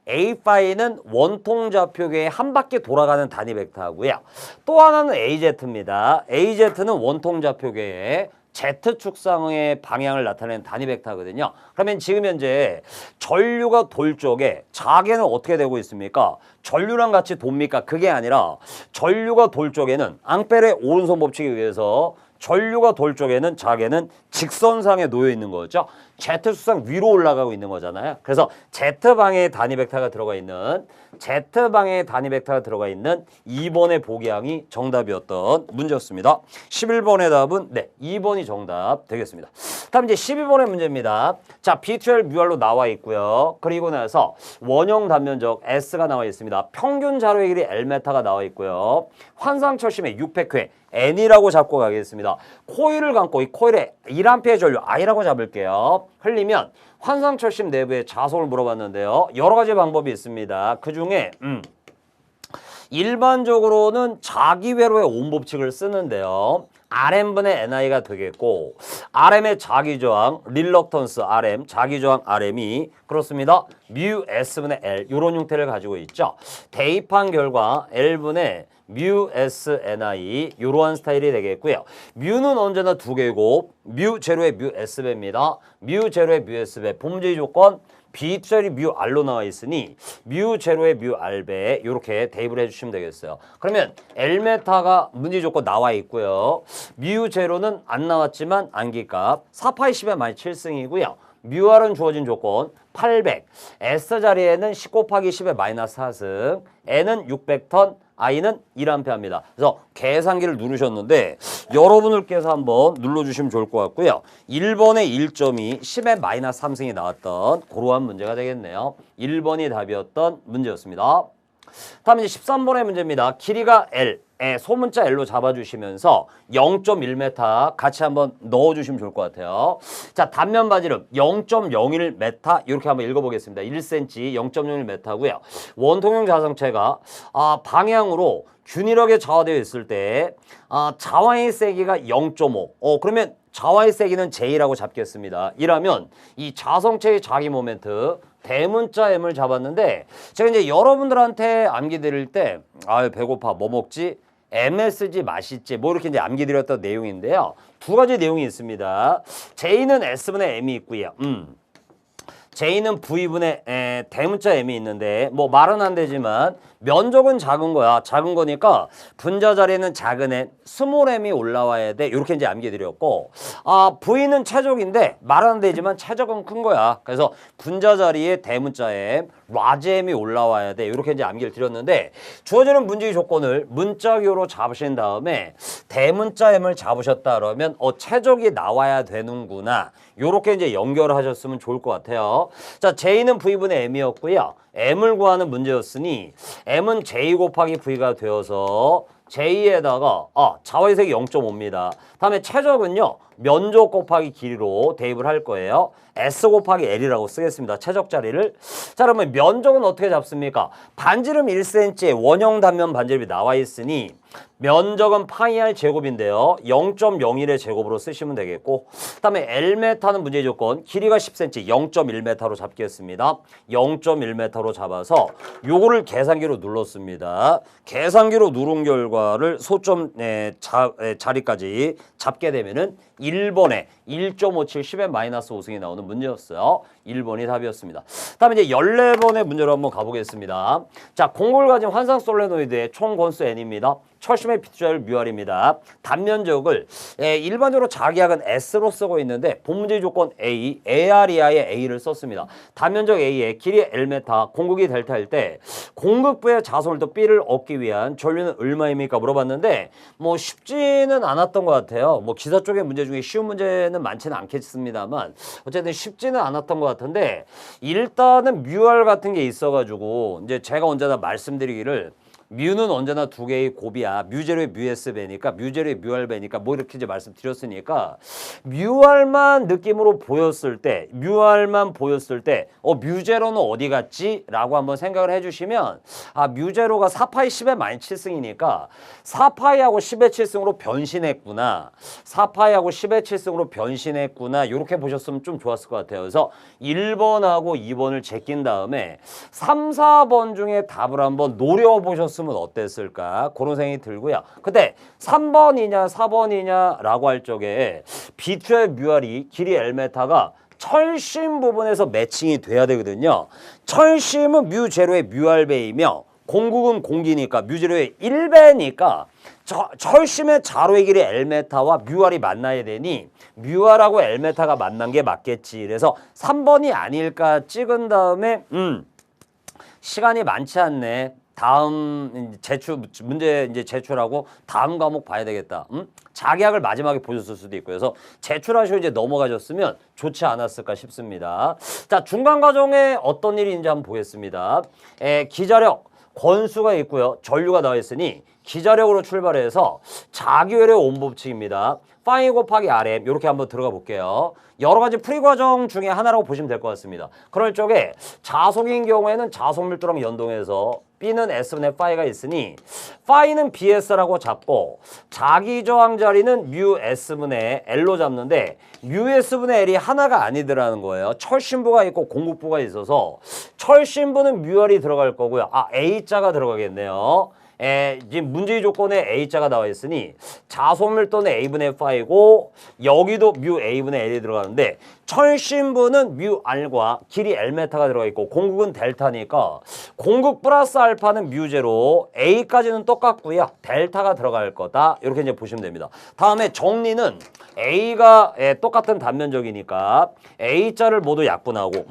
A파이는 원통좌표계의 한 바퀴 돌아가는 단위 벡터하고요. 또 하나는 AZ입니다. AZ는 원통좌표계의 Z축상의 방향을 나타내는 단위 벡터거든요. 그러면 지금 현재 전류가 돌 쪽에 자개는 어떻게 되고 있습니까? 전류랑 같이 돕니까? 그게 아니라 전류가 돌 쪽에는 앙펠의 오른손 법칙에 의해서 전류가 돌 쪽에는 자개는 직선상에 놓여 있는 거죠. Z축상 위로 올라가고 있는 거잖아요. 그래서 Z방향의 단위 벡터가 들어가 있는 2번의 보기항이 정답이었던 문제였습니다. 11번의 답은 2번이 정답 되겠습니다. 다음 이제 12번의 문제입니다. 자, B2L 뮤알로 나와 있고요. 그리고 나서 원형 단면적 S가 나와 있습니다. 평균 자료의 길이 L메타가 나와 있고요. 환상철심의 600회 N이라고 잡고 가겠습니다. 코일을 감고 이 코일에 1A의 전류 I라고 잡을게요. 흘리면 환상철심 내부의 자속을 물어봤는데요. 여러 가지 방법이 있습니다. 그 중에 일반적으로는 자기회로의 온법칙을 쓰는데요. RM분의 NI가 되겠고 RM의 자기저항, 릴럭턴스 RM, 자기저항 RM이 그렇습니다. 뮤 S분의 L 이런 형태를 가지고 있죠. 대입한 결과 L분의 뮤 S NI 이러한 스타일이 되겠고요. 뮤는 언제나 두 개고 뮤 제로의 뮤 S배입니다. 뮤 제로의 뮤 S배 범죄 조건 B2L이 뮤 R로 나와 있으니 뮤 제로의 뮤 R배 이렇게 대입을 해주시면 되겠어요. 그러면 L메타가 문제 조건 나와 있고요. 뮤 제로는 안 나왔지만 암기값 4파이 10의 마이 7승이고요. 뮤 R은 주어진 조건 800, S 자리에는 10 곱하기 10의 마이너스 4승, N은 600턴, I는 1A입니다. 그래서 계산기를 누르셨는데 여러분들께서 한번 눌러주시면 좋을 것 같고요. 1번의 1점이 10의 마이너스 3승이 나왔던 그러한 문제가 되겠네요. 1번이 답이었던 문제였습니다. 다음 이제 13번의 문제입니다. 길이가 L, 소문자 L로 잡아주시면서 0.1m 같이 한번 넣어주시면 좋을 것 같아요. 자, 단면 반지름 0.01m 이렇게 한번 읽어보겠습니다. 1cm 0.01m고요. 원통형 자성체가 방향으로 균일하게 좌화되어 있을 때 좌화의 세기가 0.5. 그러면 좌화의 세기는 J라고 잡겠습니다. 이라면 이 자성체의 자기 모멘트 대문자 M을 잡았는데 제가 이제 여러분들한테 암기 드릴 때 배고파 뭐 먹지? MSG 맛있지? 뭐 이렇게 이제 암기 드렸던 내용인데요. 두 가지 내용이 있습니다. J는 S분의 M이 있고요. J는 V분의 대문자 M이 있는데 뭐 말은 안 되지만 면적은 작은 거야. 작은 거니까 분자 자리에는 작은 m, 스몰 m이 올라와야 돼. 이렇게 이제 암기 드렸고 V는 최적인데 말은 안 되지만 최적은 큰 거야. 그래서 분자 자리에 대문자 m, 라지 m이 올라와야 돼. 이렇게 이제 암기를 드렸는데 주어지는 문제의 조건을 문자기호로 잡으신 다음에 대문자 m을 잡으셨다 그러면 최적이 나와야 되는구나. 요렇게 이제 연결을 하셨으면 좋을 것 같아요. 자, J는 V분의 M이었고요. M을 구하는 문제였으니 M은 J 곱하기 V가 되어서 J에다가 좌회색이 0.5입니다. 다음에 최적은요. 면적 곱하기 길이로 대입을 할 거예요. S 곱하기 L이라고 쓰겠습니다. 최적 자리를. 자, 그러면 면적은 어떻게 잡습니까? 반지름 1cm의 원형 단면 반지름이 나와 있으니 면적은 파이 R 제곱인데요. 0.01의 제곱으로 쓰시면 되겠고 그다음에 L메타는 문제 조건 길이가 10cm 0.1m로 잡겠습니다. 0.1m로 잡아서 요거를 계산기로 눌렀습니다. 계산기로 누른 결과를 소점 자리까지 잡게 되면은 1번에 1.57 10의 마이너스 5승이 나오는 문제였어요. 1번이 답이었습니다. 다음에 이제 14번의 문제로 한번 가보겠습니다. 자, 공을 가진 환상 솔레노이드의 총 건수 N입니다. 철심의 B2L 뮤알입니다. 단면적을 일반적으로 자기약은 S로 쓰고 있는데 본문제 조건 A, AR이하의 A를 썼습니다. 단면적 A의 길이 L메타, 공극이 델타일 때 공극부의 자손도 B를 얻기 위한 전류는 얼마입니까? 물어봤는데 뭐 쉽지는 않았던 것 같아요. 뭐 기사 쪽의 문제 중에 쉬운 문제는 많지는 않겠습니다만 어쨌든 쉽지는 않았던 것 같은데 일단은 뮤알 같은 게 있어가지고 이제 제가 언제나 말씀드리기를 뮤는 언제나 두 개의 곱이야. 뮤제로의 뮤S배니까 뮤제로의 뮤알배니까 뭐 이렇게 이제 말씀드렸으니까 뮤알만 느낌으로 보였을 때 뮤알만 보였을 때 뮤제로는 어디 갔지? 라고 한번 생각을 해주시면 뮤제로가 4파이 10의 마이너스 7승이니까 4파이하고 10의 7승으로 변신했구나. 4파이하고 10의 7승으로 변신했구나. 이렇게 보셨으면 좀 좋았을 것 같아요. 그래서 1번하고 2번을 제낀 다음에 3, 4번 중에 답을 한번 노려보셨으면 어땠을까 그런 생각이 들고요. 근데 3번이냐 4번이냐 라고 할 적에 B2의 뮤알이 길이 L메타가 철심 부분에서 매칭이 돼야 되거든요. 철심은 뮤제로의 뮤알배이며 공국은 공기니까 뮤제로의 1배니까 철심의 자로의 길이 L메타와 뮤알이 만나야 되니 뮤알하고 L메타가 만난 게 맞겠지. 그래서 3번이 아닐까 찍은 다음에 시간이 많지 않네. 다음 문제 이제 제출하고 다음 과목 봐야 되겠다. 자기학을 마지막에 보셨을 수도 있고 그래서 제출하시고 이제 넘어가셨으면 좋지 않았을까 싶습니다. 자, 중간 과정에 어떤 일이 있는지 한번 보겠습니다. 기자력, 권수가 있고요. 전류가 나와 있으니 기자력으로 출발해서 자기회로의 온법칙입니다. 파이 곱하기 RM 이렇게 한번 들어가 볼게요. 여러 가지 풀이 과정 중에 하나라고 보시면 될 것 같습니다. 그럴 적에 자속인 경우에는 자속 밀도랑 연동해서 B는 S분의 파이가 있으니 파이는 BS라고 잡고 자기 저항 자리는 뮤 S분의 L로 잡는데 뮤 S분의 L이 하나가 아니더라는 거예요. 철심부가 있고 공급부가 있어서 철심부는 뮤R이 들어갈 거고요. A자가 들어가겠네요. 지금 문제의 조건에 A자가 나와 있으니 자소밀도는 A분의 파이고 여기도 뮤 A분의 L이 들어가는데 철심부는 뮤 R과 길이 L메타가 들어가 있고 공국은 델타니까 공국 플러스 알파는 뮤 제로 A까지는 똑같고요. 델타가 들어갈 거다. 이렇게 이제 보시면 됩니다. 다음에 정리는 A가 똑같은 단면적이니까 A자를 모두 약분하고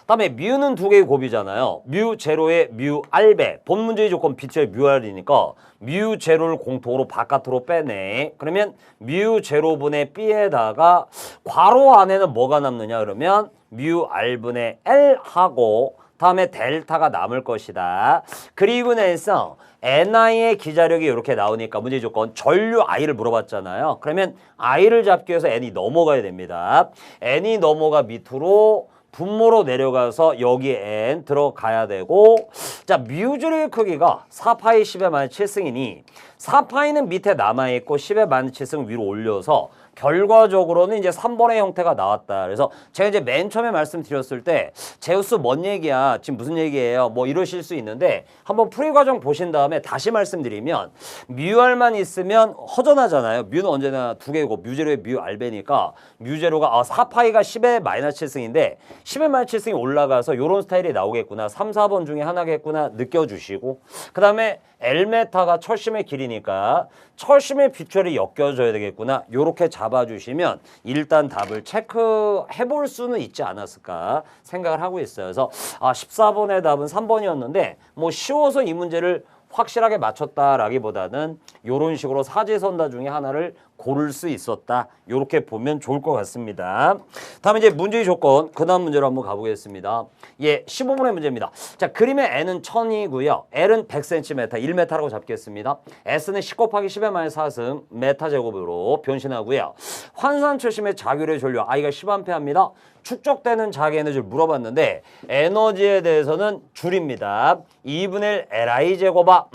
다음에 뮤는 두 개의 곱이잖아요. 뮤 제로의 뮤 R배. 본 문제의 조건 B처의 뮤 R이니까 뮤 제로를 공통으로 바깥으로 빼내. 그러면 뮤 제로분의 B에다가 괄호 안에는 뭐가 남느냐 그러면 뮤 R분의 L 하고 다음에 델타가 남을 것이다. 그리고 나서 NI의 기자력이 이렇게 나오니까 문제 조건 전류 I를 물어봤잖아요. 그러면 I를 잡기 위해서 N이 넘어가야 됩니다. N이 넘어가 밑으로 분모로 내려가서 여기에 N 들어가야 되고 자 뮤제로의 크기가 4파이 10의 마이너스 7승이니 4파이는 밑에 남아있고 10의 마이너스 7승 위로 올려서 결과적으로는 이제 3번의 형태가 나왔다. 그래서 제가 이제 맨 처음에 말씀드렸을 때 제우스 뭔 얘기야? 지금 무슨 얘기예요? 뭐 이러실 수 있는데 한번 풀이 과정 보신 다음에 다시 말씀드리면 뮤알만 있으면 허전하잖아요. 뮤는 언제나 두 개고 뮤제로의 뮤 알베니까 뮤제로가 4파이가 10의 마이너스 7승인데 10의 마이너스 7승이 올라가서 이런 스타일이 나오겠구나. 3, 4번 중에 하나겠구나 느껴주시고 그 다음에 L메타가 철심의 길이니까 철심의 비철이 엮여져야 되겠구나. 요렇게 잡아주시면 일단 답을 체크해 볼 수는 있지 않았을까 생각을 하고 있어요. 그래서 14번의 답은 3번이었는데 뭐 쉬워서 이 문제를 확실하게 맞췄다라기보다는 이런 식으로 사지선다 중에 하나를 고를 수 있었다. 이렇게 보면 좋을 것 같습니다. 다음에 이제 문제의 조건, 그 다음 문제로 한번 가보겠습니다. 15번의 문제입니다. 자, 그림의 N은 1000이고요. L은 100cm, 1m라고 잡겠습니다. S는 10 곱하기 10의 마이너스 4승 메타 제곱으로 변신하고요. 환산 철심의 자기율의 전류 I가 10A입니다. 축적되는 자기 에너지를 물어봤는데 에너지에 대해서는 줄입니다. 2분의 1 Li 제곱아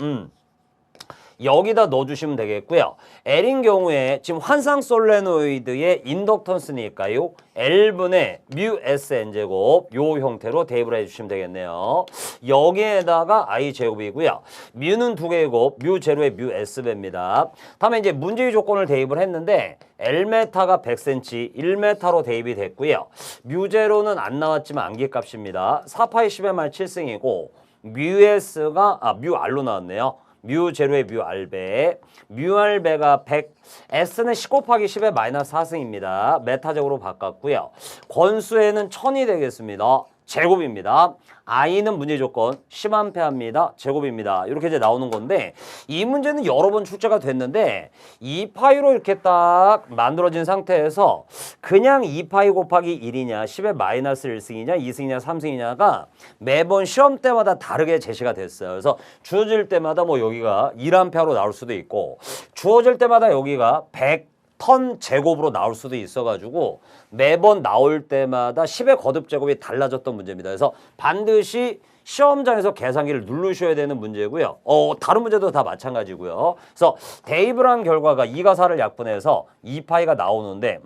여기다 넣어주시면 되겠고요. L인 경우에 지금 환상 솔레노이드의 인덕턴스니까요. L분의 뮤 SN제곱 요 형태로 대입을 해주시면 되겠네요. 여기에다가 I 제곱이고요. 뮤는 두 개고 뮤 제로의 뮤 S배입니다. 다음에 이제 문제의 조건을 대입을 했는데 L메타가 100cm, 1m로 대입이 됐고요. 뮤 제로는 안 나왔지만 암기값입니다. 4파이 10의 말 7승이고 뮤 S가 뮤 R로 나왔네요. 뮤 제로의 뮤 R배, 뮤 R배가 100, S는 10 곱하기 10의 마이너스 4승입니다. 메타적으로 바꿨고요. 권수에는 1000이 되겠습니다. 제곱입니다. I는 문제 조건 10A입니다. 제곱입니다. 이렇게 이제 나오는 건데 이 문제는 여러 번 출제가 됐는데 2파이로 이렇게 딱 만들어진 상태에서 그냥 2파이 곱하기 1이냐 10의 마이너스 1승이냐 2승이냐 3승이냐가 매번 시험 때마다 다르게 제시가 됐어요. 그래서 주어질 때마다 뭐 여기가 1A로 나올 수도 있고 주어질 때마다 여기가 100턴 제곱으로 나올 수도 있어가지고 매번 나올 때마다 10의 거듭 제곱이 달라졌던 문제입니다. 그래서 반드시 시험장에서 계산기를 누르셔야 되는 문제고요. 다른 문제도 다 마찬가지고요. 그래서 대입을 한 결과가 2과 4를 약분해서 2파이가 나오는데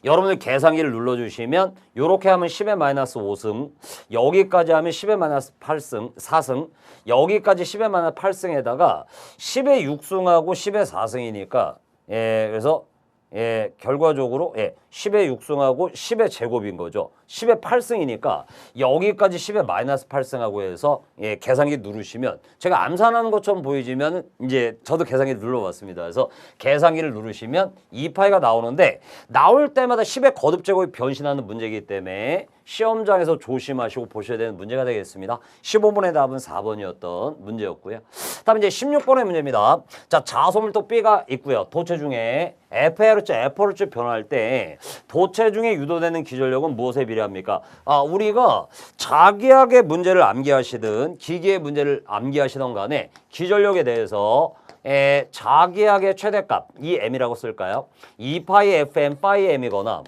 여러분들 계산기를 눌러주시면 이렇게 하면 10의 마이너스 5승 여기까지 하면 10의 마이너스 8승 4승 여기까지 10의 마이너스 8승에다가 10의 6승하고 10의 4승이니까 그래서 결과적으로 10의 6승하고 10의 제곱인 거죠. 10의 8승이니까 여기까지 10의 마이너스 8승하고 해서 계산기 누르시면 제가 암산하는 것처럼 보이지만 이제 저도 계산기 눌러봤습니다. 그래서 계산기를 누르시면 2파이가 나오는데 나올 때마다 10의 거듭 제곱이 변신하는 문제이기 때문에 시험장에서 조심하시고 보셔야 되는 문제가 되겠습니다. 15번의 답은 4번이었던 문제였고요. 다음 이제 16번의 문제입니다. 자, 자소밀도 B가 있고요. 도체 중에 FRH, FRH 변화할 때 도체 중에 유도되는 기전력은 무엇에 비례합니까? 우리가 자기학의 문제를 암기하시든 기계의 문제를 암기하시던 간에 기전력에 대해서 자기학의 최대값, 이 M이라고 쓸까요? 2파이 FM, 파이 M이거나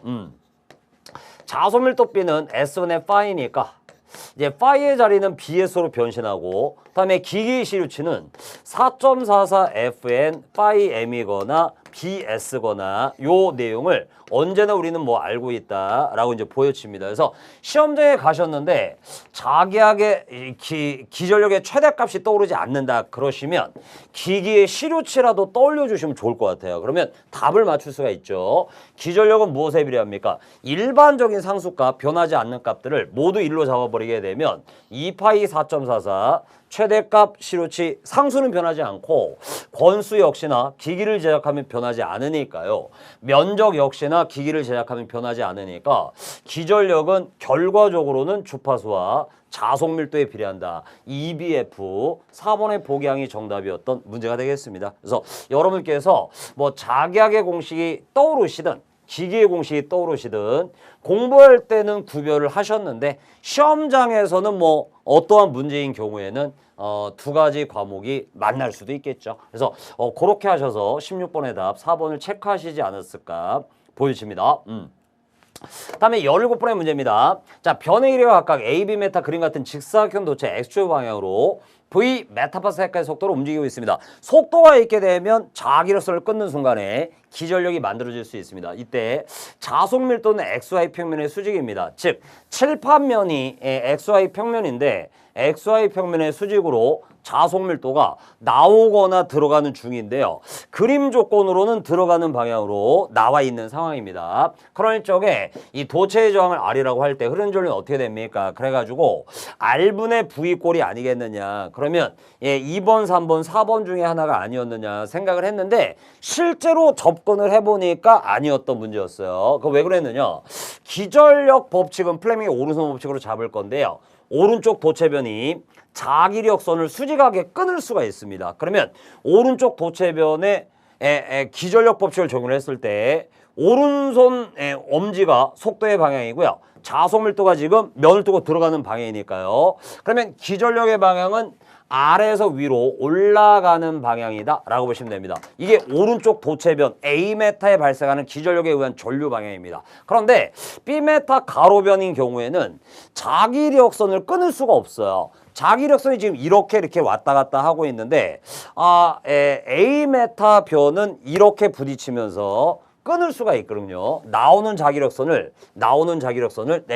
자소밀도 B는 S1의 파이니까 이제 파이의 자리는 BS로 변신하고 그다음에 기계의 시류치는 4.44 FN 파이 M이거나 BS거나 요 내용을 언제나 우리는 뭐 알고 있다라고 이제 보여집니다. 그래서 시험장에 가셨는데 자기학의 기전력의 최대값이 떠오르지 않는다 그러시면 기기의 시류치라도 떠올려 주시면 좋을 것 같아요. 그러면 답을 맞출 수가 있죠. 기전력은 무엇에 비례합니까? 일반적인 상수값, 변하지 않는 값들을 모두 1로 잡아버리게 되면 2파이 4.44 최대값 시루치 상수는 변하지 않고 권수 역시나 기기를 제작하면 변하지 않으니까요. 면적 역시나 기기를 제작하면 변하지 않으니까 기전력은 결과적으로는 주파수와 자속밀도에 비례한다. EBF 4번의 복양이 정답이었던 문제가 되겠습니다. 그래서 여러분께서 뭐 자기학의 공식이 떠오르시든 기계의 공식이 떠오르시든 공부할 때는 구별을 하셨는데 시험장에서는 뭐 어떠한 문제인 경우에는 두 가지 과목이 만날 수도 있겠죠. 그래서 그렇게 하셔서 16번의 답 4번을 체크하시지 않았을까 보여집니다. 다음에 17번의 문제입니다. 자, 변의 길이가 각각 A, B 메타 그림 같은 직사각형 도체 X축 방향으로 V 메타파스칼의 속도로 움직이고 있습니다. 속도가 있게 되면 자기력선을 끊는 순간에 기전력이 만들어질 수 있습니다. 이때 자속밀도는 XY 평면의 수직입니다. 즉, 칠판면이 XY 평면인데 XY 평면의 수직으로 자속밀도가 나오거나 들어가는 중인데요. 그림 조건으로는 들어가는 방향으로 나와 있는 상황입니다. 그럴 적에 이 도체의 저항을 R이라고 할 때 흐르는 전류는 어떻게 됩니까? 그래가지고 R분의 V 꼴이 아니겠느냐. 그러면 2번, 3번, 4번 중에 하나가 아니었느냐 생각을 했는데 실제로 접근을 해보니까 아니었던 문제였어요. 그 왜 그랬느냐. 기전력 법칙은 플레밍의 오른손 법칙으로 잡을 건데요. 오른쪽 도체변이 자기력선을 수직하게 끊을 수가 있습니다. 그러면 오른쪽 도체변에 기전력 법칙을 적용을 했을 때 오른손 엄지가 속도의 방향이고요. 자속밀도가 지금 면을 두고 들어가는 방향이니까요. 그러면 기전력의 방향은 아래에서 위로 올라가는 방향이다 라고 보시면 됩니다. 이게 오른쪽 도체변 A메타에 발생하는 기전력에 의한 전류 방향입니다. 그런데 B메타 가로변인 경우에는 자기력선을 끊을 수가 없어요. 자기력선이 지금 이렇게 왔다 갔다 하고 있는데 A메타 변은 이렇게 부딪히면서 끊을 수가 있거든요. 나오는 자기력선을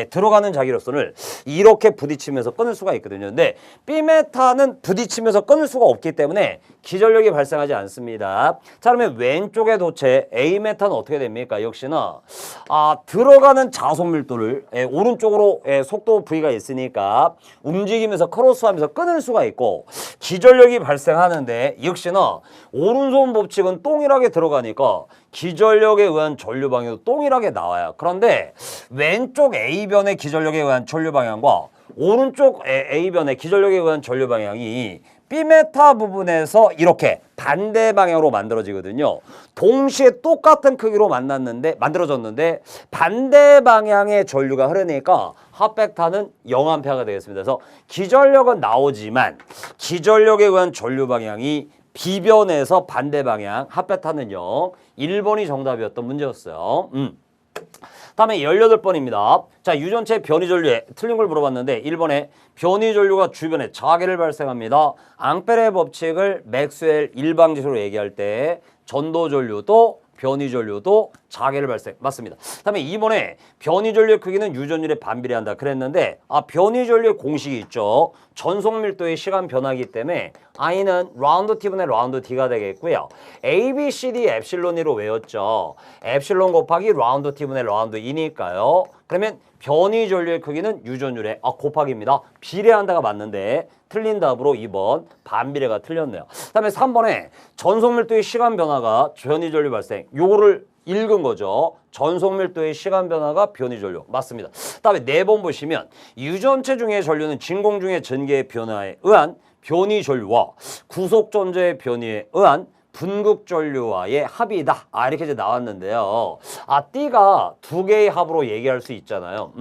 들어가는 자기력선을 이렇게 부딪히면서 끊을 수가 있거든요. 근데 B메타는 부딪히면서 끊을 수가 없기 때문에 기전력이 발생하지 않습니다. 자, 그러면 왼쪽의 도체 A메타는 어떻게 됩니까? 역시나 들어가는 자속밀도를 오른쪽으로 속도 V가 있으니까 움직이면서 크로스하면서 끊을 수가 있고 기전력이 발생하는데 역시나 오른손 법칙은 동일하게 들어가니까 기전력에 의한 전류 방향도 동일하게 나와요. 그런데 왼쪽 A변의 기전력에 의한 전류 방향과 오른쪽 A변의 기전력에 의한 전류 방향이 B메타 부분에서 이렇게 반대 방향으로 만들어지거든요. 동시에 똑같은 크기로 만들어졌는데 반대 방향의 전류가 흐르니까 핫벡터는 0A가 되겠습니다. 그래서 기전력은 나오지만 기전력에 의한 전류 방향이 B변에서 반대 방향, 핫벡터는 0. 1번이 정답이었던 문제였어요. 다음에 18번입니다. 자, 유전체 변이전류에 틀린 걸 물어봤는데 1번에 변이전류가 주변에 자개를 발생합니다. 앙페레의 법칙을 맥스웰 일방지수로 얘기할 때 전도전류도 변이전류도 자개를 발생. 맞습니다. 다음에 2번에 변이전류의 크기는 유전율에 반비례한다 그랬는데 변이전류의 공식이 있죠. 전속밀도의 시간 변화이기 때문에 i는 라운드 t분의 라운드 d가 되겠고요. a, b, c, d 엡실론으로 외웠죠. 엡실론 곱하기 라운드 t분의 라운드 e니까요. 그러면 변이 전류의 크기는 유전율의 곱하기입니다. 비례한다가 맞는데 틀린 답으로 2번 반비례가 틀렸네요. 그다음에 3번에 전속밀도의 시간 변화가 변이 전류 발생. 요거를 읽은 거죠. 전속밀도의 시간 변화가 변이 전류. 맞습니다. 그다음에 4번 보시면 유전체 중의 전류는 진공 중의 전개의 변화에 의한 변이 전류와 구속 전자의 변이에 의한 분극 전류와의 합이다. 이렇게 이제 나왔는데요. D가 두 개의 합으로 얘기할 수 있잖아요.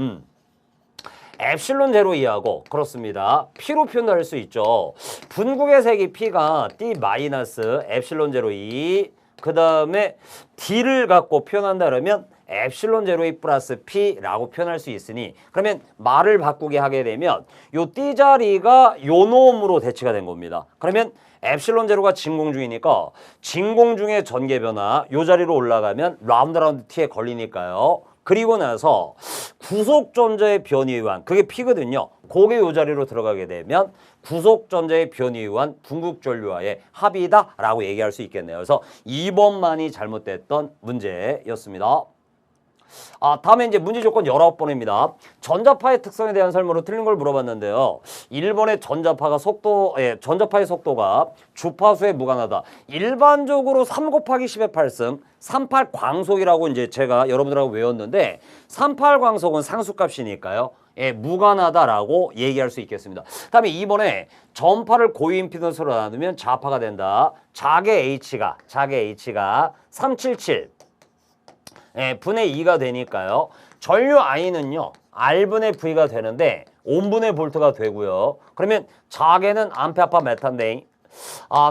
엡실론 제로 이하고 그렇습니다. P로 표현할 수 있죠. 분극의 색이 P가 D 마이너스 엡실론 제로 2 그 다음에 D를 갖고 표현한다 그러면 엡실론 제로 2 플러스 P라고 표현할 수 있으니 그러면 말을 바꾸게 하게 되면 요 D 자리가 요 놈으로 대치가 된 겁니다. 그러면 엡실론 제로가 진공 중이니까 진공 중의 전개 변화 요 자리로 올라가면 라운드 T에 걸리니까요. 그리고 나서 구속 전자의 변이에 의한 그게 P거든요. 그게 요 자리로 들어가게 되면 구속 전자의 변이에 의한 분극 전류와의 합이다라고 얘기할 수 있겠네요. 그래서 2번만이 잘못됐던 문제였습니다. 다음에 이제 문제 조건 19번입니다. 전자파의 특성에 대한 설명으로 틀린 걸 물어봤는데요. 1번의 전자파의 속도가 주파수에 무관하다. 일반적으로 3 곱하기 10의 8승 38 광속이라고 이제 제가 여러분들하고 외웠는데 38 광속은 상수값이니까요. 무관하다라고 얘기할 수 있겠습니다. 다음에 2번에 전파를 고유 임피던스로 나누면 좌파가 된다. 작의 H가 377 분의 2가 되니까요. 전류 I는요. R분의 V가 되는데 온분의 볼트가 되고요. 그러면 자개는 암페아파 메타인데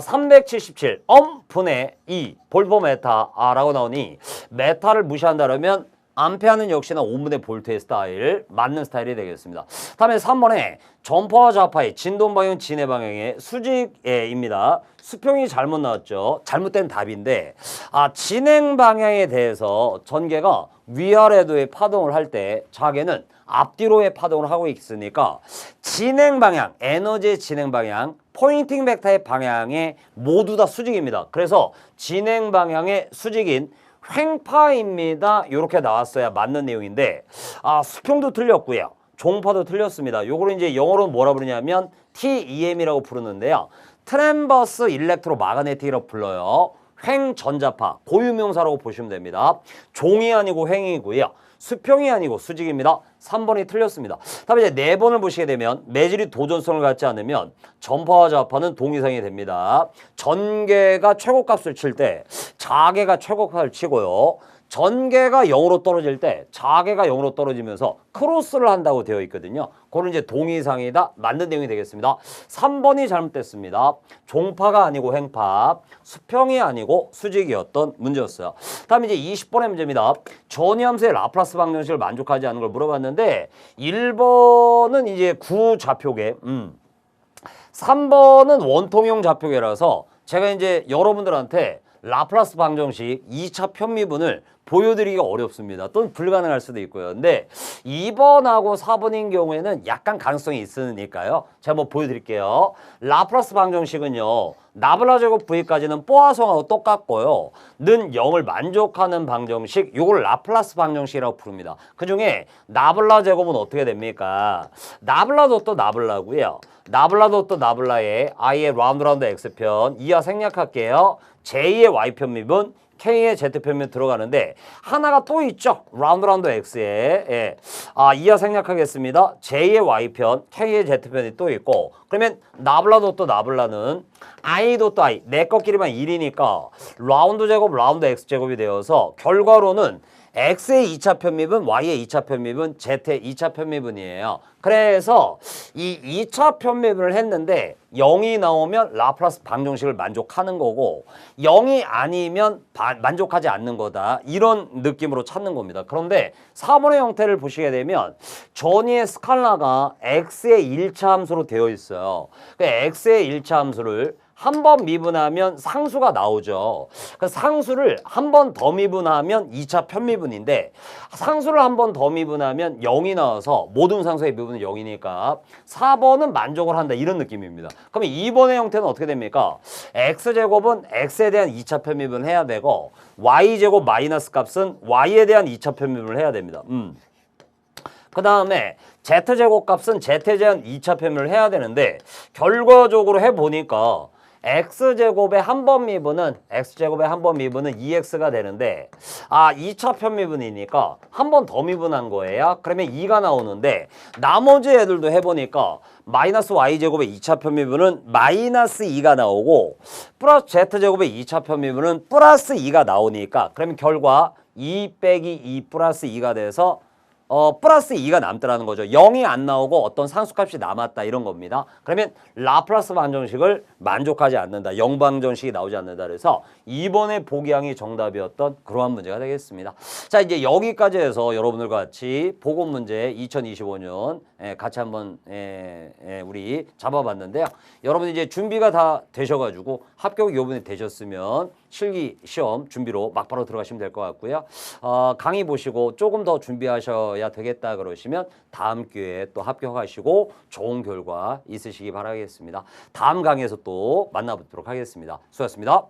377 분의 2 볼트 메타라고 나오니 메타를 무시한다 그러면 암페아는 역시나 5분의 볼트의 스타일, 맞는 스타일이 되겠습니다. 다음에 3번에 전파와 좌파의 진동 방향, 진해 방향의 수직입니다. 수평이 잘못 나왔죠. 잘못된 답인데 진행 방향에 대해서 전개가 위아래도의 파동을 할 때 자개는 앞뒤로의 파동을 하고 있으니까 진행 방향, 에너지의 진행 방향, 포인팅 벡터의 방향에 모두 다 수직입니다. 그래서 진행 방향의 수직인 횡파입니다. 이렇게 나왔어야 맞는 내용인데 수평도 틀렸고요. 종파도 틀렸습니다. 요거를 이제 영어로 뭐라 부르냐면 TEM이라고 부르는데요. 트랜버스 일렉트로 마그네틱이라고 불러요. 횡전자파 고유명사라고 보시면 됩니다. 종이 아니고 횡이고요. 수평이 아니고 수직입니다. 3번이 틀렸습니다. 다음에 이제 4번을 보시게 되면 매질이 도전성을 갖지 않으면 전파와 좌파는 동이상이 됩니다. 전개가 최고값을 칠 때 자개가 최고값을 치고요. 전개가 0으로 떨어질 때 자개가 0으로 떨어지면서 크로스를 한다고 되어 있거든요. 그건 이제 동이상이다. 맞는 내용이 되겠습니다. 3번이 잘못됐습니다. 종파가 아니고 횡파, 수평이 아니고 수직이었던 문제였어요. 다음에 이제 20번의 문제입니다. 전위함수의 라플라스 방정식을 만족하지 않는 걸 물어봤는데 1번은 이제 구좌표계, 3번은 원통형 좌표계라서 제가 이제 여러분들한테 라플라스 방정식 2차 편미분을 보여드리기가 어렵습니다. 또는 불가능할 수도 있고요. 근데 2번하고 4번인 경우에는 약간 가능성이 있으니까요. 제가 한번 보여드릴게요. 라플라스 방정식은요. 나블라 제곱 V까지는 뽀아성하고 똑같고요. 는 0을 만족하는 방정식, 요걸 라플라스 방정식이라고 부릅니다. 그중에 나블라 제곱은 어떻게 됩니까? 나블라 도또 나블라고요. 나블라 도또 나블라의 I의 라운드 X편 이하 생략할게요. J의 Y편미분, K의 Z편미분 들어가는데 하나가 또 있죠. 라운드 X에 이하 생략하겠습니다. J의 Y편, K의 Z편이 또 있고 그러면 나블라 도또 나블라는 I 도또 I, 내 것끼리만 1이니까 라운드 제곱 라운드 X제곱이 되어서 결과로는 X의 2차 편미분, Y의 2차 편미분, Z의 2차 편미분이에요. 그래서 이 2차 편미분을 했는데 0이 나오면 라플라스 방정식을 만족하는 거고 0이 아니면 만족하지 않는 거다. 이런 느낌으로 찾는 겁니다. 그런데 4번의 형태를 보시게 되면 전위의 스칼라가 X의 1차 함수로 되어 있어요. X의 1차 함수를 한 번 미분하면 상수가 나오죠. 그 상수를 한 번 더 미분하면 2차 편미분인데 상수를 한 번 더 미분하면 0이 나와서 모든 상수의 미분은 0이니까 4번은 만족을 한다 이런 느낌입니다. 그러면 2번의 형태는 어떻게 됩니까? x제곱은 x에 대한 2차 편미분을 해야 되고 y제곱 마이너스 값은 y에 대한 2차 편미분을 해야 됩니다. 그 다음에 z제곱 값은 z에 대한 2차 편미분을 해야 되는데 결과적으로 해보니까 x제곱의 한 번 미분은 2x가 되는데 2차 편미분이니까 한 번 더 미분한 거예요. 그러면 2가 나오는데 나머지 애들도 해보니까 마이너스 y제곱의 2차 편미분은 마이너스 2가 나오고 플러스 z제곱의 2차 편미분은 플러스 2가 나오니까 그러면 결과 2 빼기 2 플러스 2가 돼서 플러스 2가 남더라는 거죠. 0이 안 나오고 어떤 상수값이 남았다 이런 겁니다. 그러면 라플라스 방정식을 만족하지 않는다. 영방정식이 나오지 않는다. 그래서 2번의 보기항이 정답이었던 그러한 문제가 되겠습니다. 자, 이제 여기까지 해서 여러분들과 같이 보고 문제 2025년 같이 한번 우리 잡아봤는데요. 여러분 이제 준비가 다 되셔가지고 합격 요번에 되셨으면 실기 시험 준비로 막바로 들어가시면 될 것 같고요. 강의 보시고 조금 더 준비하셔야 되겠다 그러시면 다음 기회에 또 합격하시고 좋은 결과 있으시기 바라겠습니다. 다음 강의에서 또 만나보도록 하겠습니다. 수고하셨습니다.